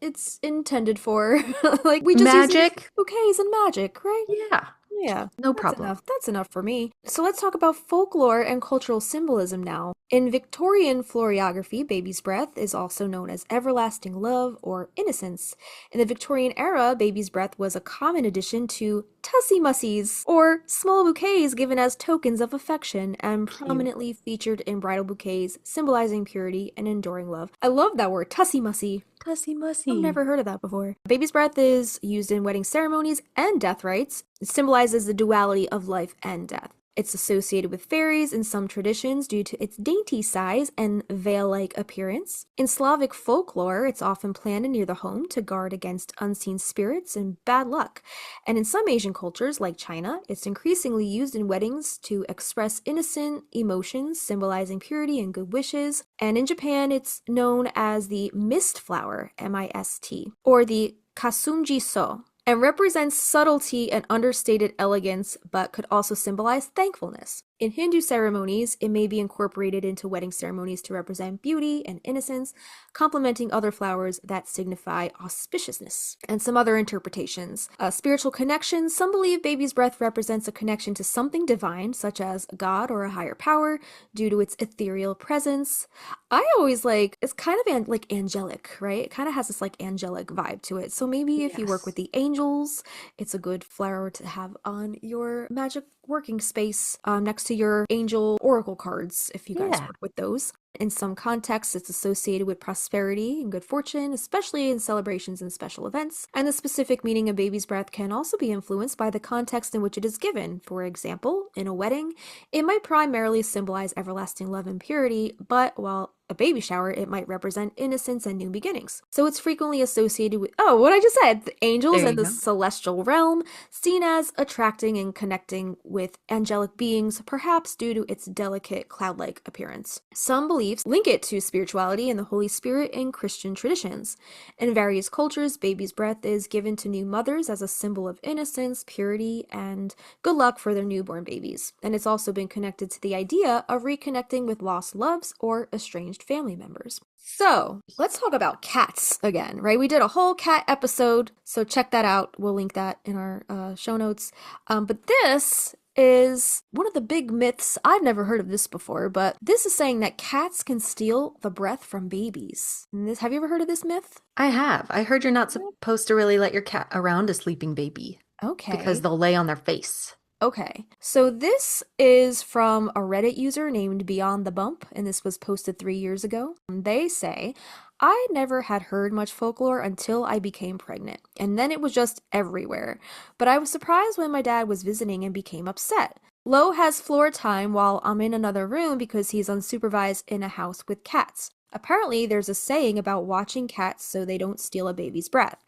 it's intended for. Like we just use it Magick? as bouquets and magic, right? Yeah, Yeah, no that's problem. enough. That's enough for me. So let's talk about folklore and cultural symbolism now. In Victorian florography, baby's breath is also known as everlasting love or innocence. In the Victorian era, baby's breath was a common addition to tussy mussies, or small bouquets given as tokens of affection and prominently featured in bridal bouquets, symbolizing purity and enduring love. I love that word, tussy mussy. Tussy mussy. I've never heard of that before. Baby's breath is used in wedding ceremonies and death rites. It symbolizes the duality of life and death. It's associated with fairies in some traditions due to its dainty size and veil-like appearance. In Slavic folklore, it's often planted near the home to guard against unseen spirits and bad luck. And in some Asian cultures, like China, it's increasingly used in weddings to express innocent emotions, symbolizing purity and good wishes. And in Japan, it's known as the mist flower, M-I-S-T, or the kasumji so, and represents subtlety and understated elegance, but could also symbolize thankfulness. In Hindu ceremonies, it may be incorporated into wedding ceremonies to represent beauty and innocence, complementing other flowers that signify auspiciousness. And some other interpretations. Spiritual connections. Some believe baby's breath represents a connection to something divine, such as God or a higher power, due to its ethereal presence. I always it's kind of like angelic, right? It kind of has this like angelic vibe to it. So maybe if you work with the angels, it's a good flower to have on your magic working space next to your angel oracle cards if you guys work with those. In some contexts, it's associated with prosperity and good fortune, especially in celebrations and special events. And the specific meaning of baby's breath can also be influenced by the context in which it is given. For example, in a wedding, it might primarily symbolize everlasting love and purity, but while a baby shower, it might represent innocence and new beginnings. So it's frequently associated with, what I just said, the angels There and you the go. celestial realm, seen as attracting and connecting with angelic beings, perhaps due to its delicate cloud-like appearance. Some beliefs link it to spirituality and the Holy Spirit in Christian traditions. In various cultures, baby's breath is given to new mothers as a symbol of innocence, purity, and good luck for their newborn babies. And it's also been connected to the idea of reconnecting with lost loves or estranged family members. So let's talk about cats again, right? We did a whole cat episode, so check that out. We'll link that in our show notes. But this is one of the big myths. I've never heard of this before, but this is saying that cats can steal the breath from babies. Have you ever heard of this myth? I have. I heard you're not supposed to really let your cat around a sleeping baby Okay. because they'll lay on their face. Okay, so this is from a Reddit user named Beyond the Bump, and this was posted 3 years ago. They say, I never had heard much folklore until I became pregnant, and then it was just everywhere. But I was surprised when my dad was visiting and became upset. Lo has floor time while I'm in another room because he's unsupervised in a house with cats. Apparently, there's a saying about watching cats so they don't steal a baby's breath.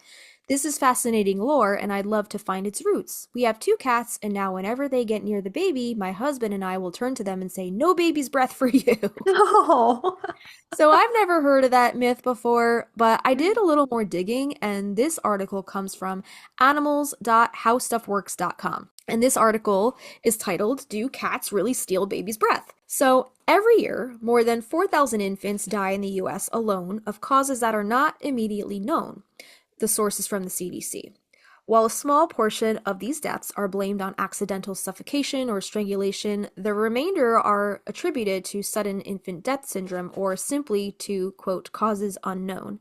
This is fascinating lore, and I'd love to find its roots. We have 2 cats, and now whenever they get near the baby, my husband and I will turn to them and say, no baby's breath for you. No. So I've never heard of that myth before, but I did a little more digging, and this article comes from animals.howstuffworks.com. And this article is titled, Do Cats Really Steal Baby's Breath? So every year, more than 4,000 infants die in the US alone of causes that are not immediately known. The source is from the CDC. While a small portion of these deaths are blamed on accidental suffocation or strangulation, the remainder are attributed to sudden infant death syndrome or simply to, quote, causes unknown.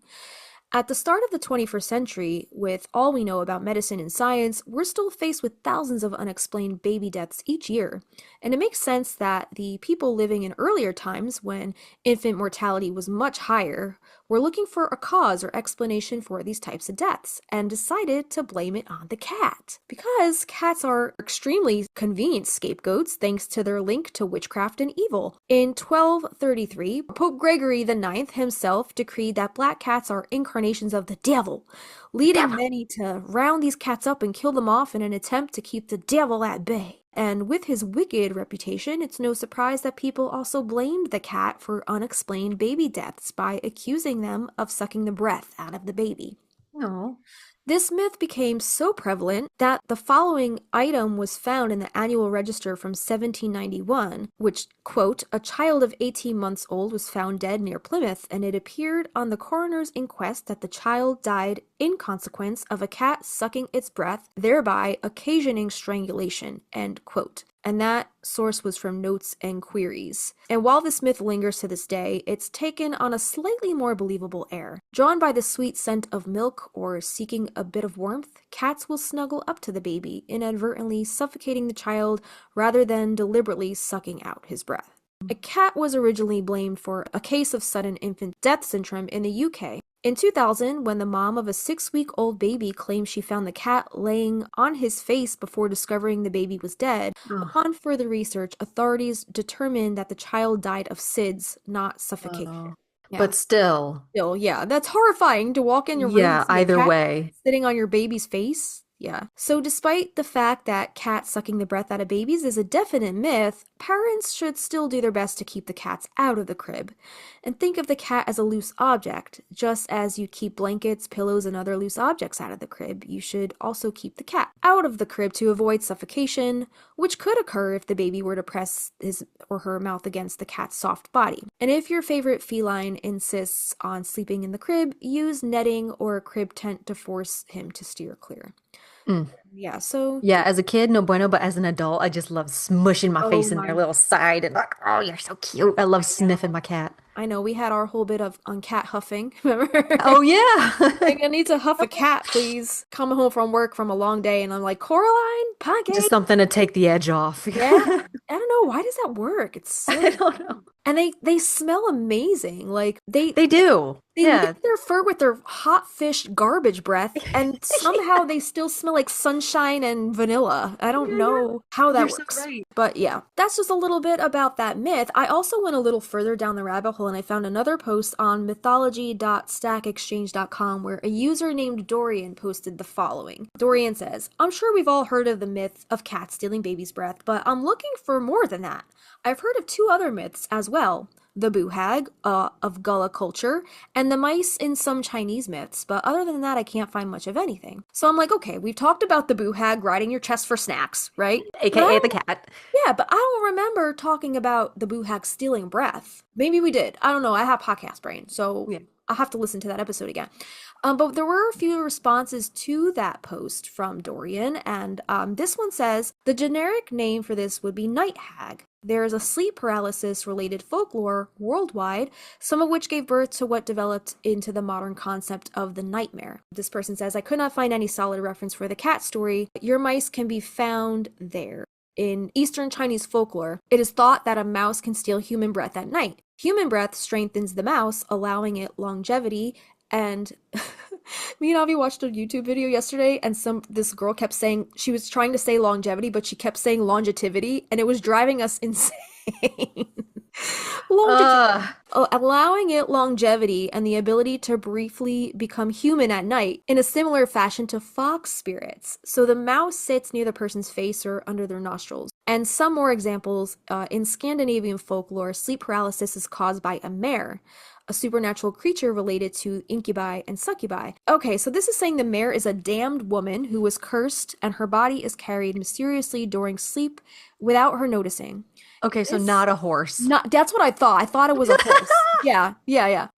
At the start of the 21st century, with all we know about medicine and science, we're still faced with thousands of unexplained baby deaths each year. And it makes sense that the people living in earlier times, when infant mortality was much higher, were looking for a cause or explanation for these types of deaths and decided to blame it on the cat. Because cats are extremely convenient scapegoats thanks to their link to witchcraft and evil. In 1233, Pope Gregory IX himself decreed that black cats are incarnations of the devil, leading many to round these cats up and kill them off in an attempt to keep the devil at bay. And with his wicked reputation, it's no surprise that people also blamed the cat for unexplained baby deaths by accusing them of sucking the breath out of the baby. No. This myth became so prevalent that the following item was found in the annual register from 1791, which, quote, a child of 18 months old was found dead near Plymouth, and it appeared on the coroner's inquest that the child died in consequence of a cat sucking its breath, thereby occasioning strangulation, end quote. And that source was from Notes and Queries. And while this myth lingers to this day, it's taken on a slightly more believable air. Drawn by the sweet scent of milk or seeking a bit of warmth, cats will snuggle up to the baby, inadvertently suffocating the child rather than deliberately sucking out his breath. A cat was originally blamed for a case of sudden infant death syndrome in the UK. In 2000, when the mom of a 6-week-old baby claimed she found the cat laying on his face before discovering the baby was dead, upon further research, authorities determined that the child died of SIDS, not suffocation. Yeah. But still, yeah, that's horrifying to walk in your room and see a either cat way. sitting on your baby's face. Yeah. So despite the fact that cats sucking the breath out of babies is a definite myth, parents should still do their best to keep the cats out of the crib. And think of the cat as a loose object. Just as you keep blankets, pillows, and other loose objects out of the crib, you should also keep the cat out of the crib to avoid suffocation, which could occur if the baby were to press his or her mouth against the cat's soft body. And if your favorite feline insists on sleeping in the crib, use netting or a crib tent to force him to steer clear. Yeah, so Yeah, as a kid, no bueno, but as an adult, I just love smushing my face in their little side and like, oh, you're so cute. I love sniffing my cat. I know we had our whole bit on cat huffing. Remember? Oh, yeah. Like, I need to huff a cat, please. Coming home from work from a long day, and I'm like, Coraline, pancake. Just something to take the edge off. Yeah. I don't know. Why does that work? It's so... I don't know. And they smell amazing. Like They do. they Yeah. lick their fur with their hot fish garbage breath, and somehow they still smell like sunshine and vanilla. I don't know how that You're so works. right. But yeah, that's just a little bit about that myth. I also went a little further down the rabbit hole and I found another post on mythology.stackexchange.com where a user named Dorian posted the following. Dorian says, I'm sure we've all heard of the myth of cats stealing baby's breath, but I'm looking for more than that. I've heard of 2 other myths as well. The boo hag of Gullah culture, and the mice in some Chinese myths, but other than that, I can't find much of anything. So I'm like, okay, we've talked about the boo hag riding your chest for snacks, right? AKA the cat. Yeah, but I don't remember talking about the boo hag stealing breath. Maybe we did. I don't know. I have podcast brain, so Yeah. I'll have to listen to that episode again. But there were a few responses to that post from Dorian, and this one says, the generic name for this would be night hag. There is a sleep paralysis related folklore worldwide, some of which gave birth to what developed into the modern concept of the nightmare. This person says, I could not find any solid reference for the cat story. Your mice can be found there. In Eastern Chinese folklore, it is thought that a mouse can steal human breath at night. Human breath strengthens the mouse, allowing it longevity. And me and Avi watched a YouTube video yesterday, and this girl kept saying, she was trying to say longevity, but she kept saying longevity, and it was driving us insane. Allowing it longevity and the ability to briefly become human at night in a similar fashion to fox spirits. So the mouse sits near the person's face or under their nostrils. And some more examples, in Scandinavian folklore, sleep paralysis is caused by a mare, a supernatural creature related to incubi and succubi. Okay, so this is saying the mare is a damned woman who was cursed and her body is carried mysteriously during sleep without her noticing. Okay, so not a horse. That's what I thought. I thought it was a horse. Yeah.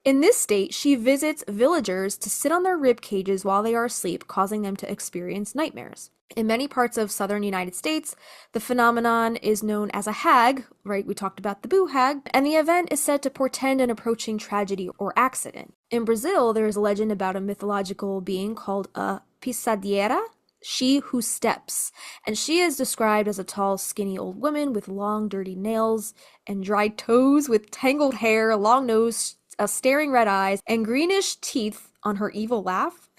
In this state, she visits villagers to sit on their rib cages while they are asleep, causing them to experience nightmares. In many parts of southern United States, the phenomenon is known as a hag, right? We talked about the boo hag, and the event is said to portend an approaching tragedy or accident. In Brazil, there is a legend about a mythological being called a pisadeira, she who steps, and she is described as a tall, skinny old woman with long, dirty nails and dried toes with tangled hair, a long nose, staring red eyes, and greenish teeth on her evil laugh.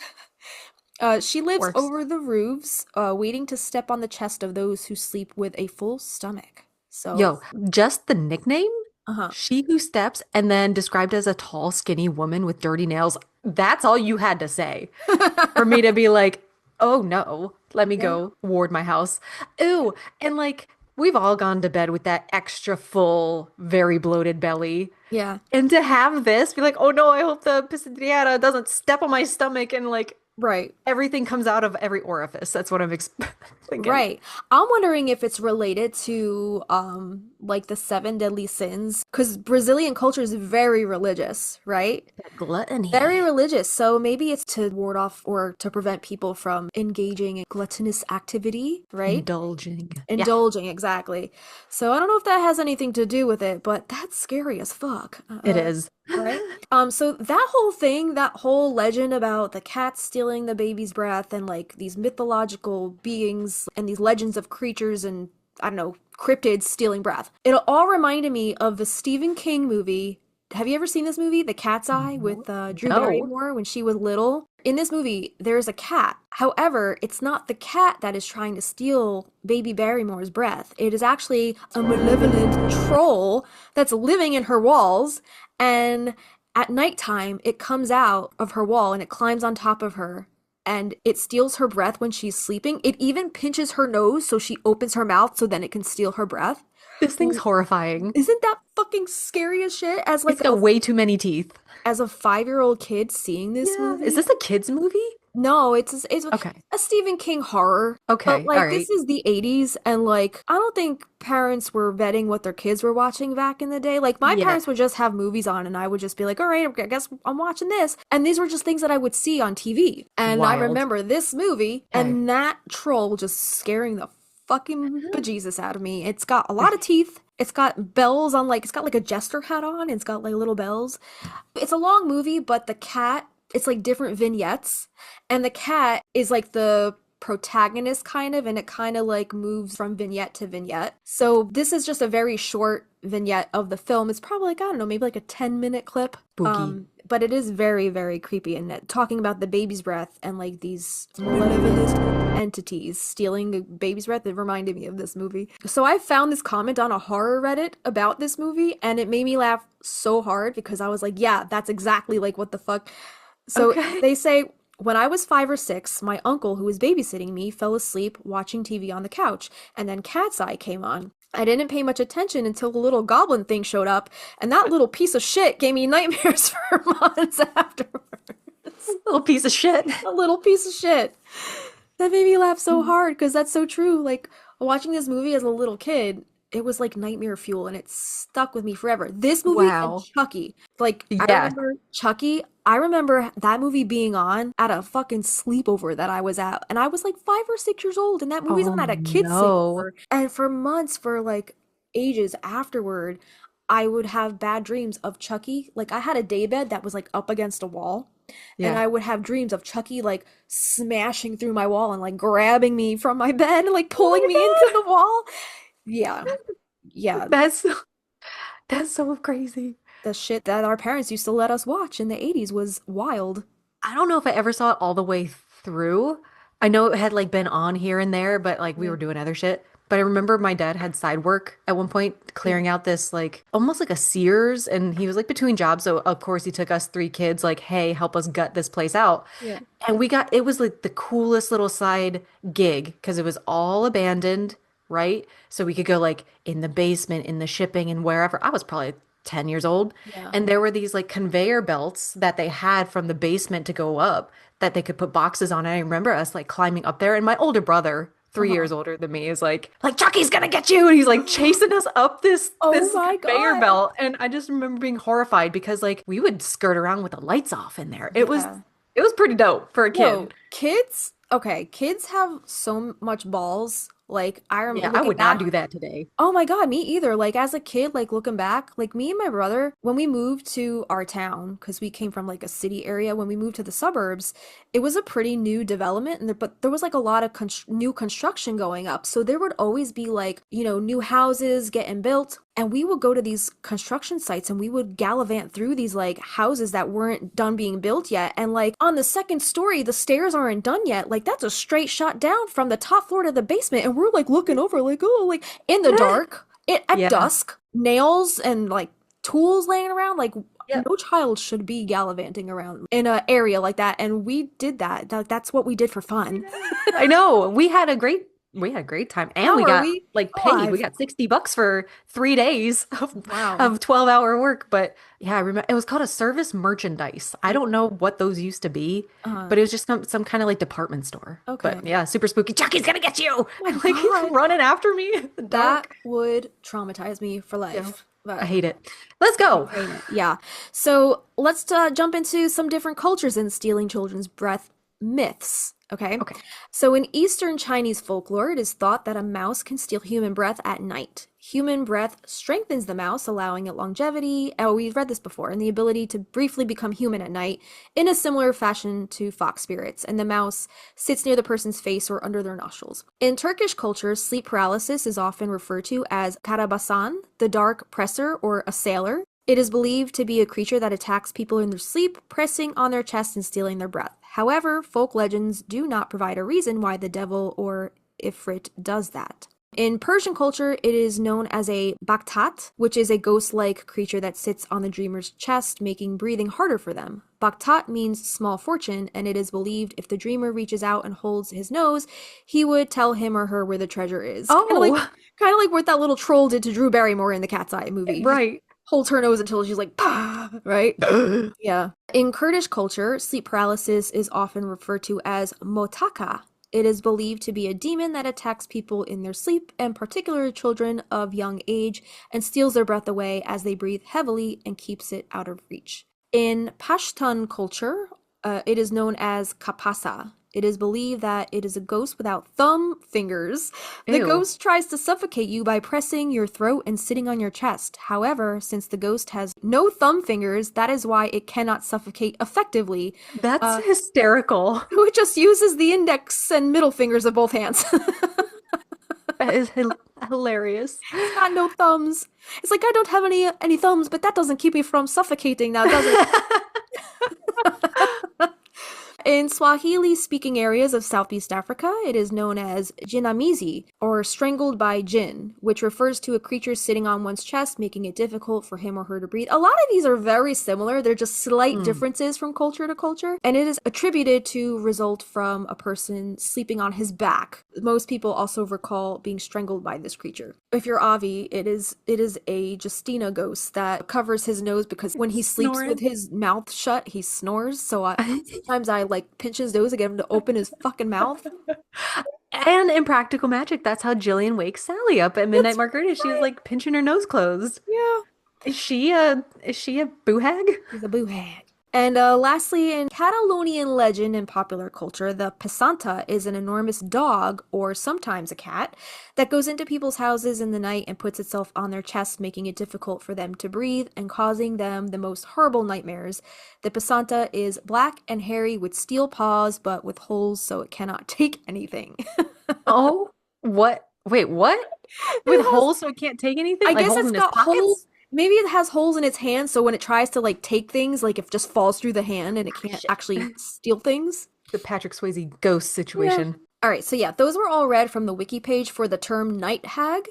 She lives over the roofs, waiting to step on the chest of those who sleep with a full stomach. So, Yo, just the nickname? She who steps, and then described as a tall, skinny woman with dirty nails. That's all you had to say for me to be like, oh no, let me go ward my house. Ooh, and like, we've all gone to bed with that extra full, very bloated belly. Yeah. And to have this, be like, oh no, I hope the pisadriata doesn't step on my stomach and like, right. Everything comes out of every orifice. That's what I'm thinking. Right. I'm wondering if it's related to like the 7 deadly sins, because Brazilian culture is very religious, right? Gluttony. Very religious. So maybe it's to ward off or to prevent people from engaging in gluttonous activity, right? Indulging, exactly. So I don't know if that has anything to do with it, but that's scary as fuck. It is. Right? So that whole thing, that whole legend about the cat stealing the baby's breath and like these mythological beings and these legends of creatures and I don't know, cryptids stealing breath. It all reminded me of the Stephen King movie. Have you ever seen this movie, The Cat's Eye, with Drew Barrymore when she was little? In this movie, there's a cat. However, it's not the cat that is trying to steal baby Barrymore's breath. It is actually a malevolent troll that's living in her walls, and at nighttime, it comes out of her wall and it climbs on top of her. And it steals her breath when she's sleeping. It even pinches her nose so she opens her mouth so then it can steal her breath. This thing's horrifying. Isn't that fucking scary as shit? As like it's got way too many teeth. As a 5-year-old kid seeing this movie. Is this a kid's movie? No, it's okay. a Stephen King horror. Okay, but, like, all right. This is the 80s, and like I don't think parents were vetting what their kids were watching back in the day. Like my parents would just have movies on, and I would just be like, all right, I guess I'm watching this. And these were just things that I would see on TV. And I remember this movie and that troll just scaring the fucking bejesus out of me. It's got a lot of teeth. It's got bells on, like, it's got like a jester hat on. It's got like little bells. It's a long movie, but the cat, it's like different vignettes. And the cat is like the protagonist kind of, and it kind of like moves from vignette to vignette. So this is just a very short vignette of the film. It's probably like, I don't know, maybe like a 10-minute clip. Spooky. But it is very, very creepy, and talking about the baby's breath and like these malevolent entities stealing a baby's breath, it reminded me of this movie. So I found this comment on a horror Reddit about this movie, and it made me laugh so hard because I was like, yeah, that's exactly like what the fuck. So they say, when I was 5 or 6, my uncle, who was babysitting me, fell asleep watching TV on the couch, and then Cat's Eye came on. I didn't pay much attention until the little goblin thing showed up, and that little piece of shit gave me nightmares for months afterwards. Little piece of shit. A little piece of shit. That made me laugh so hard because that's so true. Like, watching this movie as a little kid, it was like nightmare fuel, and it stuck with me forever. This movie and Chucky. Like, I remember Chucky. I remember that movie being on at a fucking sleepover that I was at, and I was like 5 or 6 years old, and that movie's on at a kid's sleepover. And for months, for like ages afterward, I would have bad dreams of Chucky. Like, I had a daybed that was like up against a wall, and I would have dreams of Chucky like smashing through my wall and like grabbing me from my bed and like pulling me into the wall. Yeah. That's so crazy. The shit that our parents used to let us watch in the 80s was wild. I don't know if I ever saw it all the way through. I know it had like been on here and there, but like we were doing other shit. But I remember my dad had side work at one point clearing out this like almost like a Sears, and he was like between jobs. So of course he took us 3 kids like, hey, help us gut this place out. Yeah. And it was like the coolest little side gig because it was all abandoned, right? So we could go like in the basement, in the shipping, and wherever. I was probably 10 years old. Yeah. And there were these like conveyor belts that they had from the basement to go up that they could put boxes on. And I remember us like climbing up there, and my older brother, 3 years older than me, is like Chucky's gonna get you, and he's like chasing us up this conveyor belt. And I just remember being horrified because like we would skirt around with the lights off in there. It was pretty dope for a kid. Whoa, kids have so much balls. Like, I remember, I would not do that today. Oh my God, me either. Like, as a kid, like looking back, like me and my brother, when we moved to our town, because we came from like a city area, when we moved to the suburbs, it was a pretty new development, but there was like a lot of new construction going up. So there would always be like, new houses getting built. And we would go to these construction sites and we would gallivant through these like houses that weren't done being built yet. And like on the second story, the stairs aren't done yet. Like, that's a straight shot down from the top floor to the basement. And we're like looking over like, oh, like in the dark at dusk, nails and like tools laying around. Like, no child should be gallivanting around in an area like that. And we did that. That's what we did for fun. I know. We had a great time, and we got like paid. We got $60 for 3 days of 12-hour work. But yeah, I remember it was called a service merchandise. I don't know what those used to be, but it was just some kind of like department store. Okay, but yeah, super spooky. Chucky's gonna get you! Like he's running after me. That would traumatize me for life. Yeah. But I hate it. Let's go. Yeah. So let's jump into some different cultures in stealing children's breath myths. Okay. So in Eastern Chinese folklore, it is thought that a mouse can steal human breath at night. Human breath strengthens the mouse, allowing it longevity. Oh, we've read this before, and the ability to briefly become human at night in a similar fashion to fox spirits. And the mouse sits near the person's face or under their nostrils. In Turkish culture, sleep paralysis is often referred to as karabasan, the dark presser or assailer. It is believed to be a creature that attacks people in their sleep, pressing on their chest and stealing their breath. However, folk legends do not provide a reason why the devil or Ifrit does that. In Persian culture, it is known as a baktat, which is a ghost-like creature that sits on the dreamer's chest, making breathing harder for them. Baktat means small fortune, and it is believed if the dreamer reaches out and holds his nose, he would tell him or her where the treasure is. Oh! Kind of like what that little troll did to Drew Barrymore in the Cat's Eye movie. Right. Holds her nose until she's like, pah, right? Yeah. In Kurdish culture, sleep paralysis is often referred to as motaka. It is believed to be a demon that attacks people in their sleep, and particularly children of young age, and steals their breath away as they breathe heavily and keeps it out of reach. In Pashtun culture, it is known as kapasa. It is believed that it is a ghost without thumb fingers. The Ew. ghost tries to suffocate you by pressing your throat and sitting on your chest. However, since the ghost has no thumb fingers, that is why it cannot suffocate effectively. That's hysterical. It just uses the index and middle fingers of both hands. That is hilarious. It's got no thumbs. It's like, I don't have any thumbs, but that doesn't keep me from suffocating now, does it? In Swahili-speaking areas of Southeast Africa, it is known as jinamizi, or strangled by jinn, which refers to a creature sitting on one's chest, making it difficult for him or her to breathe. A lot of these are very similar. They're just slight differences from culture to culture, and it is attributed to result from a person sleeping on his back. Most people also recall being strangled by this creature. If you're Avi, it is a Justina ghost that covers his nose because when he sleeps Snoring. with his mouth shut, he snores. So sometimes I like pinch his nose to get him to open his fucking mouth. And in Practical Magic, that's how Jillian wakes Sally up at Midnight Margarita. She's like pinching her nose closed. Yeah. Is she a boo hag? He's a boo hag. And lastly, in Catalonian legend and popular culture, the Pesanta is an enormous dog, or sometimes a cat, that goes into people's houses in the night and puts itself on their chest, making it difficult for them to breathe and causing them the most horrible nightmares. The Pesanta is black and hairy with steel paws, but with holes so it cannot take anything. Oh, what? Wait, what? With holes so it can't take anything? I Like guess holes it's in his got pockets? holes. Maybe it has holes in its hands, so when it tries to like take things, like it just falls through the hand and it can't actually steal things. The Patrick Swayze ghost situation. All right, so yeah, those were all read from the wiki page for the term night hag.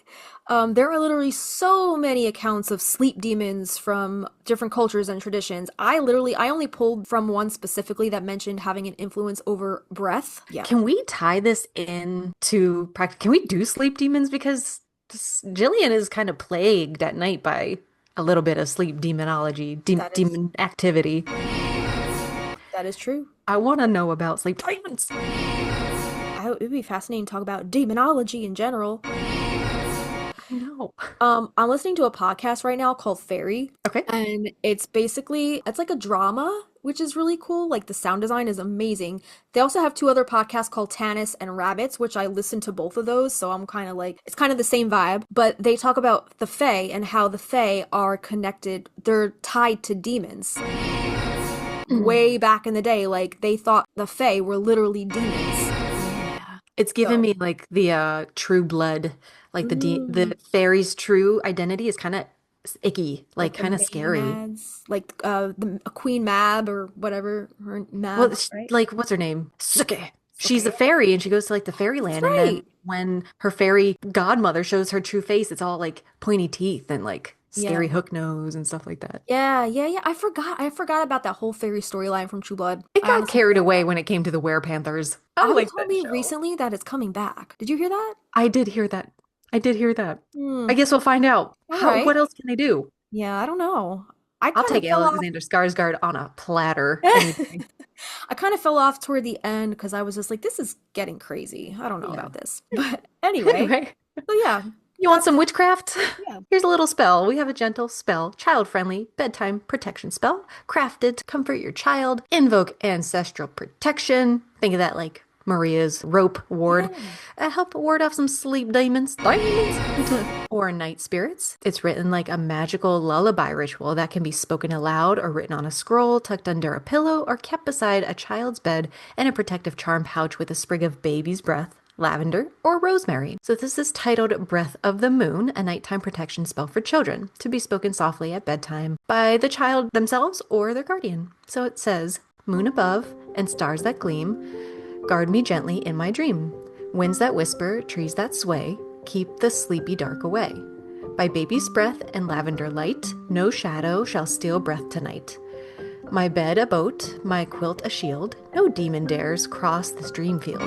There are literally so many accounts of sleep demons from different cultures and traditions. I only pulled from one specifically that mentioned having an influence over breath. Yeah. Can we tie this in to practice? Can we do sleep demons? Because Jillian is kind of plagued at night by a little bit of sleep demonology, That is- demon activity. That is true. I want to know about sleep demons. It would be fascinating to talk about demonology in general. No. I'm listening to a podcast right now called Fairy. Okay. And it's like a drama, which is really cool. Like the sound design is amazing. They also have two other podcasts called Tanis and Rabbits, which I listen to both of those. So I'm kind of like, it's kind of the same vibe, but they talk about the Fae and how the Fae are connected. They're tied to demons. Way back in the day, like they thought the Fae were literally demons. It's given me like the True Blood, like the fairy's true identity is kind of icky, like the kind of scary. Maenads, like a Queen Mab or whatever her Mab, Well, right? like what's her name? Suke. She's a fairy and she goes to like the fairyland, and then right. when her fairy godmother shows her true face, it's all like pointy teeth and like scary Yeah. hook nose and stuff like that. Yeah. I forgot about that whole fairy storyline from True Blood. It I got honestly carried forgot. away when it came to the Werepanthers. Avi told me recently that it's coming back. Did you hear that? I did hear that. I Hmm. I guess we'll find out. All right. What else can they do? Yeah, I don't know. I I'll kinda take fell off- Alexander Skarsgård on a platter. any day. I kind of fell off toward the end because I was just like, this is getting crazy. I don't know about this. But anyway, Anyway, so yeah. you want some witchcraft? Yeah. Here's a little spell. We have a gentle spell, child-friendly bedtime protection spell, crafted to comfort your child, invoke ancestral protection. Think of that like Maria's rope ward. Help ward off some sleep demons. Or night spirits. It's written like a magical lullaby ritual that can be spoken aloud or written on a scroll, tucked under a pillow, or kept beside a child's bed in a protective charm pouch with a sprig of baby's breath, lavender, or rosemary. So this is titled Breath of the Moon, a nighttime protection spell for children, to be spoken softly at bedtime by the child themselves or their guardian. So it says, moon above and stars that gleam, guard me gently in my dream. Winds that whisper, trees that sway, keep the sleepy dark away. By baby's breath and lavender light, no shadow shall steal breath tonight. My bed a boat, my quilt a shield, no demon dares cross this dream field.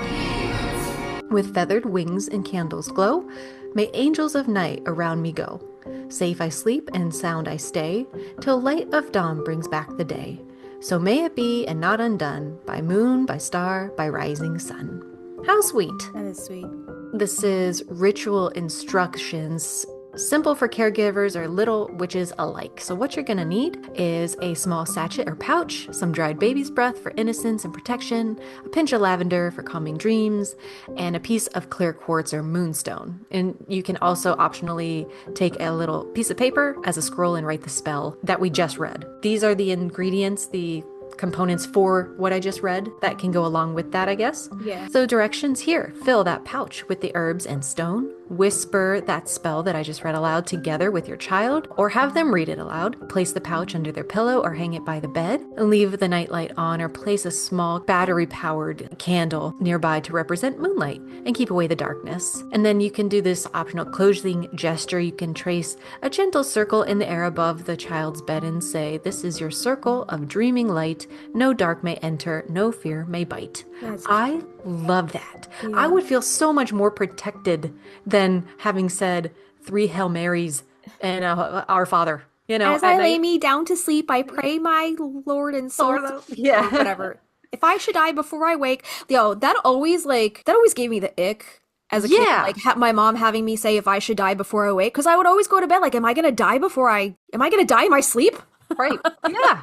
With feathered wings and candles glow, may angels of night around me go. Safe I sleep and sound I stay, till light of dawn brings back the day. So may it be and not undone, by moon, by star, by rising sun. How sweet. That is sweet. This is ritual instructions Simple for caregivers or little witches alike. So what you're gonna need is a small sachet or pouch, some dried baby's breath for innocence and protection, a pinch of lavender for calming dreams, and a piece of clear quartz or moonstone. And you can also optionally take a little piece of paper as a scroll and write the spell that we just read. These are the ingredients, the components for what I just read that can go along with that, I guess. Yeah. So directions here: fill that pouch with the herbs and stone, whisper that spell that I just read aloud together with your child, or have them read it aloud. Place the pouch under their pillow or hang it by the bed, and leave the nightlight on, or place a small battery-powered candle nearby to represent moonlight and keep away the darkness. And then you can do this optional closing gesture. You can trace a gentle circle in the air above the child's bed and say, "This is your circle of dreaming light. No dark may enter, no fear may bite." I love that. I would feel so much more protected than having said 3 Hail Marys and Our Father. You know, As I lay me down to sleep, I pray my Lord and soul. Yeah. Or whatever. If I should die before I wake, that always gave me the ick as a kid. Yeah. Like my mom having me say if I should die before I wake, because I would always go to bed like, am I gonna die in my sleep? Right. Yeah.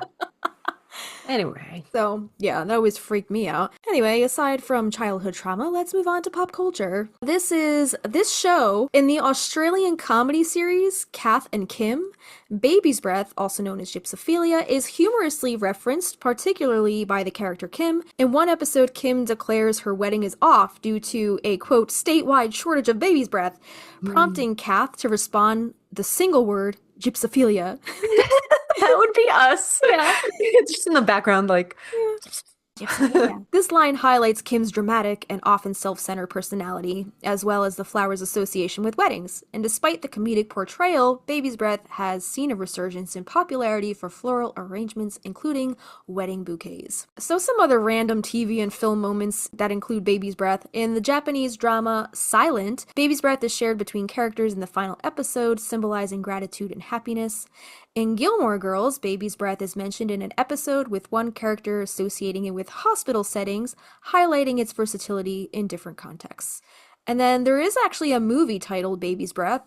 Anyway. So, yeah, that always freaked me out. Anyway, aside from childhood trauma, let's move on to pop culture. This show in the Australian comedy series Kath and Kim. Baby's breath, also known as Gypsophila, is humorously referenced, particularly by the character Kim. In one episode, Kim declares her wedding is off due to a, quote, statewide shortage of baby's breath, prompting Kath to respond the single word, Gypsophilia. That would be us. Yeah. It's just in the background, like. Yeah. This line highlights Kim's dramatic and often self-centered personality, as well as the flower's association with weddings. And despite the comedic portrayal, Baby's Breath has seen a resurgence in popularity for floral arrangements, including wedding bouquets. So some other random TV and film moments that include Baby's Breath. In the Japanese drama Silent, Baby's Breath is shared between characters in the final episode, symbolizing gratitude and happiness. In Gilmore Girls, Baby's Breath is mentioned in an episode, with one character associating it with hospital settings, highlighting its versatility in different contexts. And then there is actually a movie titled Baby's Breath,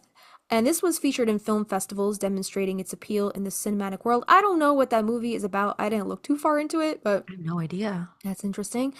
and this was featured in film festivals, demonstrating its appeal in the cinematic world. I don't know what that movie is about. I didn't look too far into it, but I have no idea. That's interesting.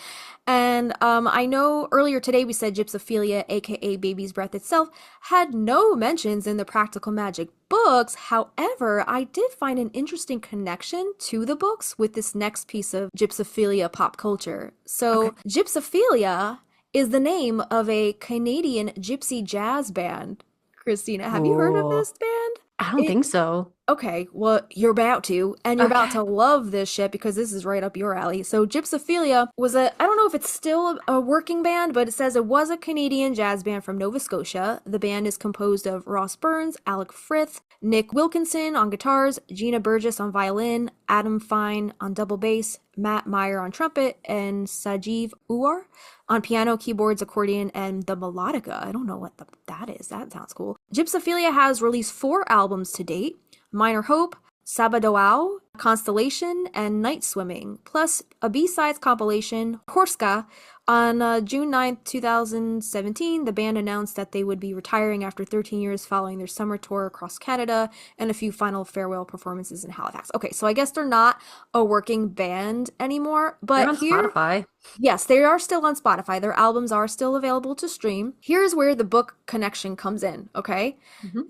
And I know earlier today we said Gypsophilia, aka Baby's Breath itself, had no mentions in the Practical Magic books. However, I did find an interesting connection to the books with this next piece of Gypsophilia pop culture. So, Gypsophilia is the name of a Canadian gypsy jazz band. Christina, have you heard of this band? I don't think so. Okay, well, you're about to, and you're about to love this shit because this is right up your alley. So Gypsophilia was I don't know if it's still a working band, but it says it was a Canadian jazz band from Nova Scotia. The band is composed of Ross Burns, Alec Frith, Nick Wilkinson on guitars, Gina Burgess on violin, Adam Fine on double bass, Matt Meyer on trumpet, and Sajeev Uwar on piano, keyboards, accordion, and the melodica. I don't know what that is. That sounds cool. Gypsophilia has released 4 albums to date: Minor Hope, Sabadoao, Constellation, and Night Swimming, plus a B-sides compilation, Horska. On June 9th, 2017, the band announced that they would be retiring after 13 years following their summer tour across Canada and a few final farewell performances in Halifax. Okay, so I guess they're not a working band anymore, but They're on Spotify. Yes, they are still on Spotify. Their albums are still available to stream. Here's where the book connection comes in, okay?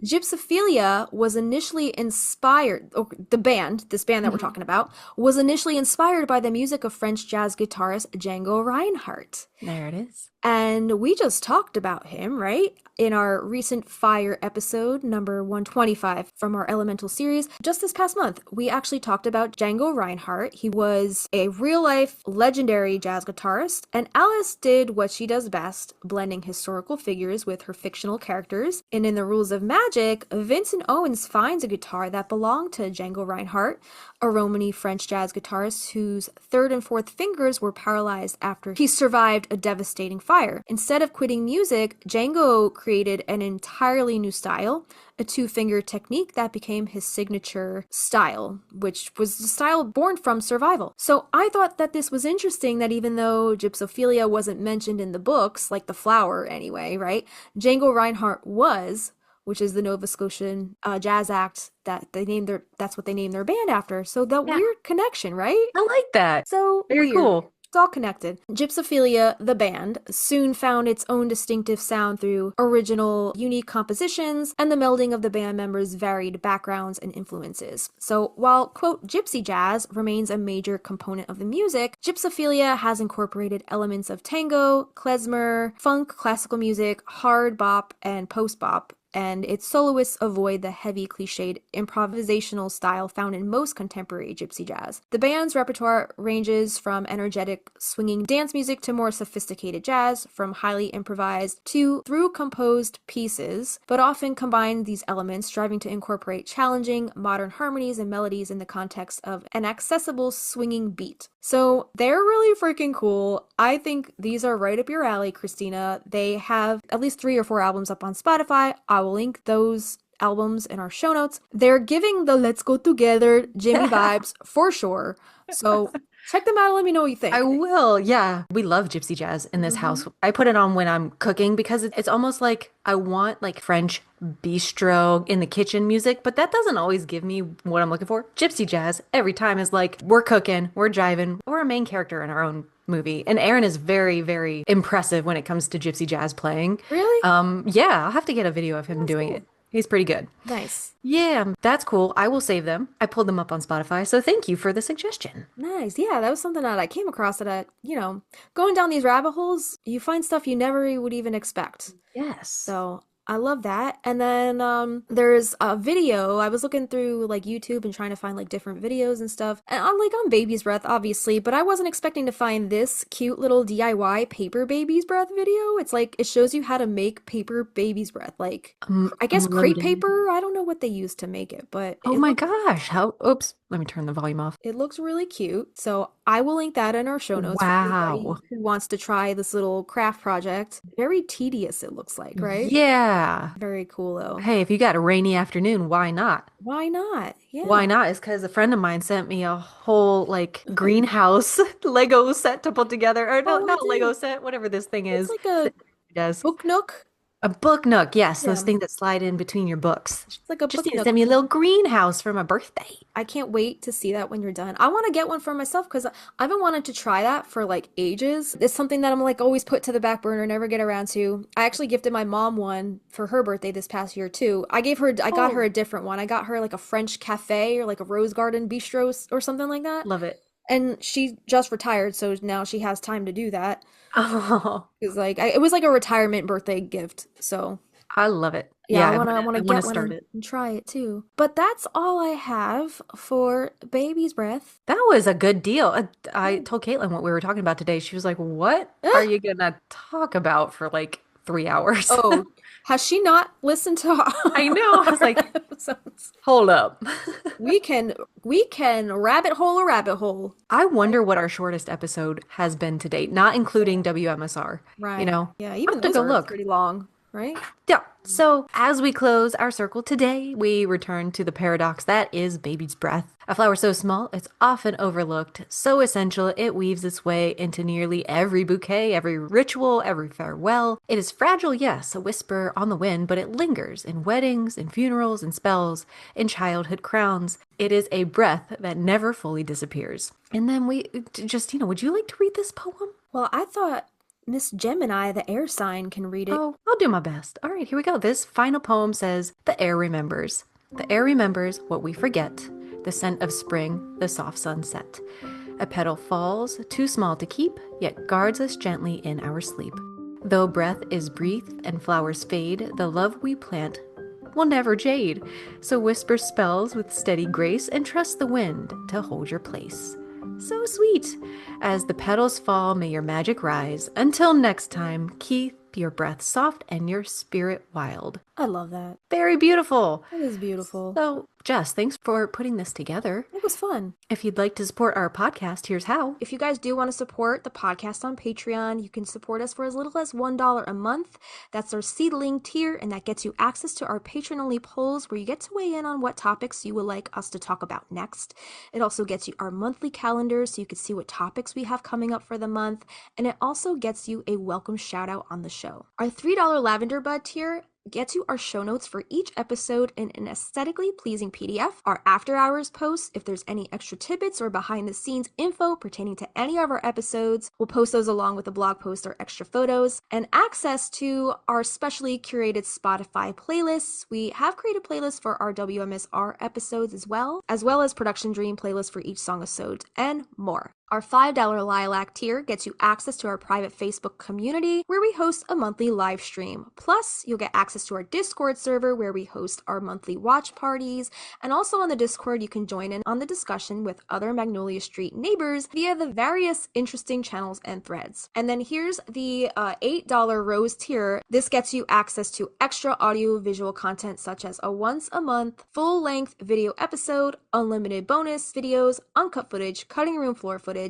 Gypsophilia was initially inspired, this band that we're talking about, was initially inspired by the music of French jazz guitarist Django Reinhardt. There it is. And we just talked about him, right? In our recent Fire episode, number 125 from our Elemental series. Just this past month, we actually talked about Django Reinhardt. He was a real-life legendary jazz guitarist, and Alice did what she does best, blending historical figures with her fictional characters. And in The Rules of Magic, Vincent Owens finds a guitar that belonged to Django Reinhardt, a Romany French jazz guitarist whose 3rd and 4th fingers were paralyzed after he survived a devastating fire. Instead of quitting music, Django created an entirely new style, a 2-finger technique that became his signature style, which was the style born from survival. So I thought that this was interesting, that even though Gypsophilia wasn't mentioned in the books, like the flower anyway, right? Django Reinhardt was, which is the Nova Scotian jazz act that's what they named their band after. So that Yeah. weird connection, right? I like that. So Very weird. cool. It's all connected. Gypsophilia, the band, soon found its own distinctive sound through original, unique compositions and the melding of the band members' varied backgrounds and influences. So while, quote, gypsy jazz remains a major component of the music, Gypsophilia has incorporated elements of tango, klezmer, funk, classical music, hard bop, and post bop, and its soloists avoid the heavy, cliched improvisational style found in most contemporary gypsy jazz. The band's repertoire ranges from energetic, swinging dance music to more sophisticated jazz, from highly improvised to through composed pieces, but often combine these elements, striving to incorporate challenging, modern harmonies and melodies in the context of an accessible, swinging beat. So they're really freaking cool. I think these are right up your alley, Christina. They have at least 3 or 4 albums up on Spotify. I will link those albums in our show notes. They're giving the Let's Go Together Jimmy vibes for sure. So check them out and let me know what you think. I will. Yeah. We love gypsy jazz in this house. I put it on when I'm cooking because it's almost like I want like French bistro in the kitchen music, but that doesn't always give me what I'm looking for. Gypsy jazz every time is like we're cooking, we're jiving, we're a main character in our own movie. And Aaron is very, very impressive when it comes to gypsy jazz playing. Really? Yeah, I'll have to get a video of him doing it. He's pretty good. Nice. Yeah, that's cool. I will save them. I pulled them up on Spotify, so thank you for the suggestion. Nice. Yeah, that was something that I came across that going down these rabbit holes, you find stuff you never would even expect. Yes. So I love that. And then there's a video. I was looking through like YouTube and trying to find like different videos and stuff. And I'm like on baby's breath, obviously, but I wasn't expecting to find this cute little DIY paper baby's breath video. It's like it shows you how to make paper baby's breath. Like I guess crepe paper. I don't know what they use to make it, but oh my gosh. Oops. Let me turn the volume off. it looks really cute. So I will link that in our show notes for Wow. anybody who wants to try this little craft project. Very tedious, it looks like, right? Yeah. Very cool though. Hey, if you got a rainy afternoon, why not? Why not? Yeah. Why not? It's because a friend of mine sent me a whole like greenhouse Lego set to put together. Or no, Oh, not I Lego do. set, whatever this thing It's is. like a It does. book nook. A book nook. Yes, those Yeah. things that slide in between your books. It's like a Just book need to nook. send me a little greenhouse for my birthday. I can't wait to see that when you're done. I want to get one for myself because I've been wanting to try that for like ages. It's something that I'm like always put to the back burner, never get around to. I actually gifted my mom one for her birthday this past year too. I got her a different one. I got her like a French cafe or like a rose garden bistro or something like that. Love it. And she just retired, so now she has time to do that. Oh, It's like it was like a retirement birthday gift. So I love it. yeah, I I want to wanna get one start it. and try it too. But that's all I have for baby's breath. That was a good deal. I told Caitlin what we were talking about today. She was like, "What are you gonna talk about for like 3 hours?" Oh, has she not listened to I know. I was like, episodes? hold up. We can rabbit hole a rabbit hole. I wonder what our shortest episode has been to date, not including WMSR. Right. You know, Yeah, I'll even have to those go are look. pretty long, right? Yeah. So as we close our circle today, we return to the paradox that is baby's breath. A flower so small, it's often overlooked, so essential, it weaves its way into nearly every bouquet, every ritual, every farewell. It is fragile, yes, a whisper on the wind, but it lingers in weddings, in funerals, in spells, in childhood crowns. It is a breath that never fully disappears. And then we just, would you like to read this poem? Well, I thought Miss Gemini, the air sign, can read it. Oh, I'll do my best. All right, here we go. This final poem says, "The air remembers. The air remembers what we forget. The scent of spring, the soft sunset. A petal falls, too small to keep, yet guards us gently in our sleep. Though breath is breathed and flowers fade, the love we plant will never jade. So whisper spells with steady grace and trust the wind to hold your place." So sweet. As the petals fall, may your magic rise. Until next time, keep your breath soft and your spirit wild. I love that. Very beautiful. That is beautiful. So, Jess, thanks for putting this together. It was fun. If you'd like to support our podcast, here's how. If you guys do want to support the podcast on Patreon, you can support us for as little as $1 a month. That's our seedling tier, and that gets you access to our patron-only polls where you get to weigh in on what topics you would like us to talk about next. It also gets you our monthly calendar so you can see what topics we have coming up for the month, and it also gets you a welcome shout out on the show. Our $3 lavender bud tier gets you our show notes for each episode in an aesthetically pleasing PDF, our after hours posts, if there's any extra tidbits or behind the scenes info pertaining to any of our episodes, we'll post those along with a blog post or extra photos, and access to our specially curated Spotify playlists. We have created playlists for our WMSR episodes as well as Production Dream playlists for each song episode, and more. Our $5 Lilac tier gets you access to our private Facebook community where we host a monthly live stream. Plus, you'll get access to our Discord server where we host our monthly watch parties. And also on the Discord, you can join in on the discussion with other Magnolia Street neighbors via the various interesting channels and threads. And then here's the $8 Rose tier. This gets you access to extra audio visual content such as a once a month full-length video episode, unlimited bonus videos, uncut footage, cutting room floor footage,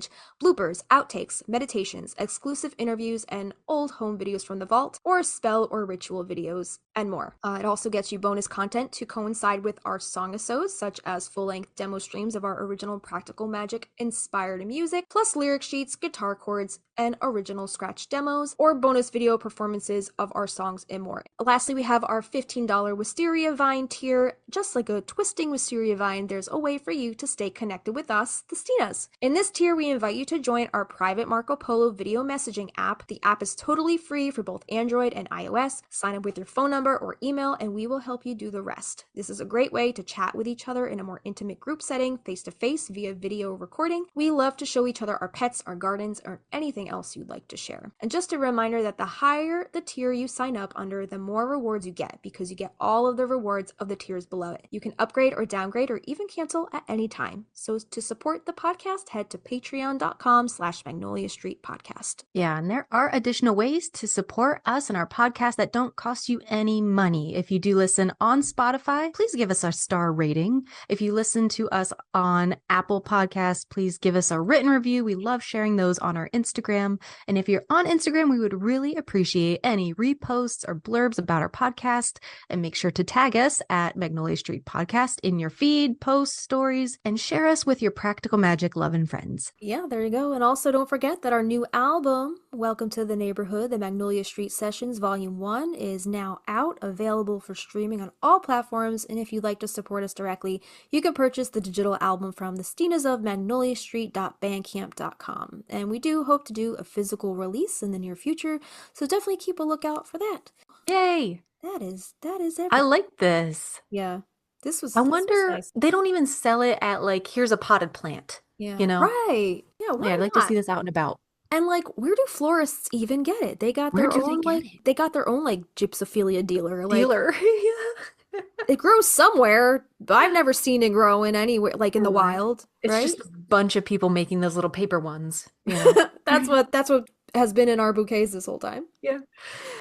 bloopers, outtakes, meditations, exclusive interviews, and old home videos from the vault, or spell or ritual videos, and more. It also gets you bonus content to coincide with our song-episodes, such as full-length demo streams of our original Practical Magic inspired music, plus lyric sheets, guitar chords, and original scratch demos, or bonus video performances of our songs and more. Lastly, we have our $15 Wisteria Vine tier. Just like a twisting Wisteria Vine, there's a way for you to stay connected with us, the Stinas. In this tier, we invite you to join our private Marco Polo video messaging app. The app is totally free for both Android and iOS. Sign up with your phone number or email, and we will help you do the rest. This is a great way to chat with each other in a more intimate group setting, face-to-face via video recording. We love to show each other our pets, our gardens, or anything else you'd like to share. And just a reminder that the higher the tier you sign up under, the more rewards you get, because you get all of the rewards of the tiers below it. You can upgrade or downgrade or even cancel at any time. So to support the podcast, head to patreon.com/Magnolia Street Podcast. Yeah, and there are additional ways to support us and our podcast that don't cost you any money. If you do listen on Spotify, please give us a star rating. If you listen to us on Apple Podcasts, please give us a written review. We love sharing those on our Instagram. And if you're on Instagram, we would really appreciate any reposts or blurbs about our podcast. And make sure to tag us at Magnolia Street Podcast in your feed, posts, stories, and share us with your Practical Magic loving friends. Yeah, there you go. And also don't forget that our new album, Welcome to the Neighborhood, the Magnolia Street Sessions Volume 1, is now out, available for streaming on all platforms. And if you'd like to support us directly, you can purchase the digital album from the Stinas of magnoliastreet.bandcamp.com. And we do hope to do a physical release in the near future, so definitely keep a lookout for that. Yay! That is everything. I like this. Yeah. This was I this was wonder, nice. they don't even sell it at like, here's a potted plant. Yeah. You know? Right. Yeah, why Yeah, I'd like to not? see this out and about. And like, where do florists even get it? They got Where their do they own get like it? they got their own like Gypsophila dealer. Like Dealer. Yeah. it grows somewhere, but I've never seen it grow in anywhere like in the Right. wild. It's right? just a bunch of people making those little paper ones. You know? That's what has been in our bouquets this whole time. Yeah.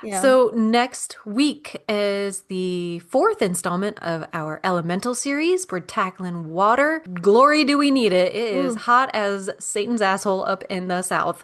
Yeah. So next week is the 4th installment of our Elemental series. We're tackling water. Glory, do we need it? It is hot as Satan's asshole up in the south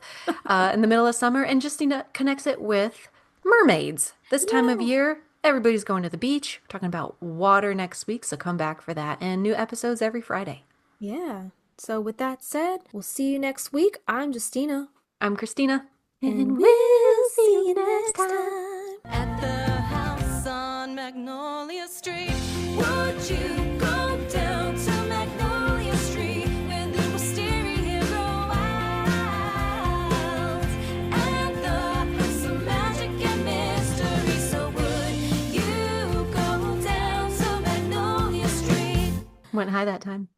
in the middle of summer. And Justina connects it with mermaids. This time of year, everybody's going to the beach. We're talking about water next week, so come back for that. And new episodes every Friday. Yeah. So with that said, we'll see you next week. I'm Justina. I'm Christina. And we'll see you next time. At the house on Magnolia Street, would you go down to Magnolia Street where the wisteria grow wild? At the house of magic and mystery, so would you go down to Magnolia Street? Went high that time.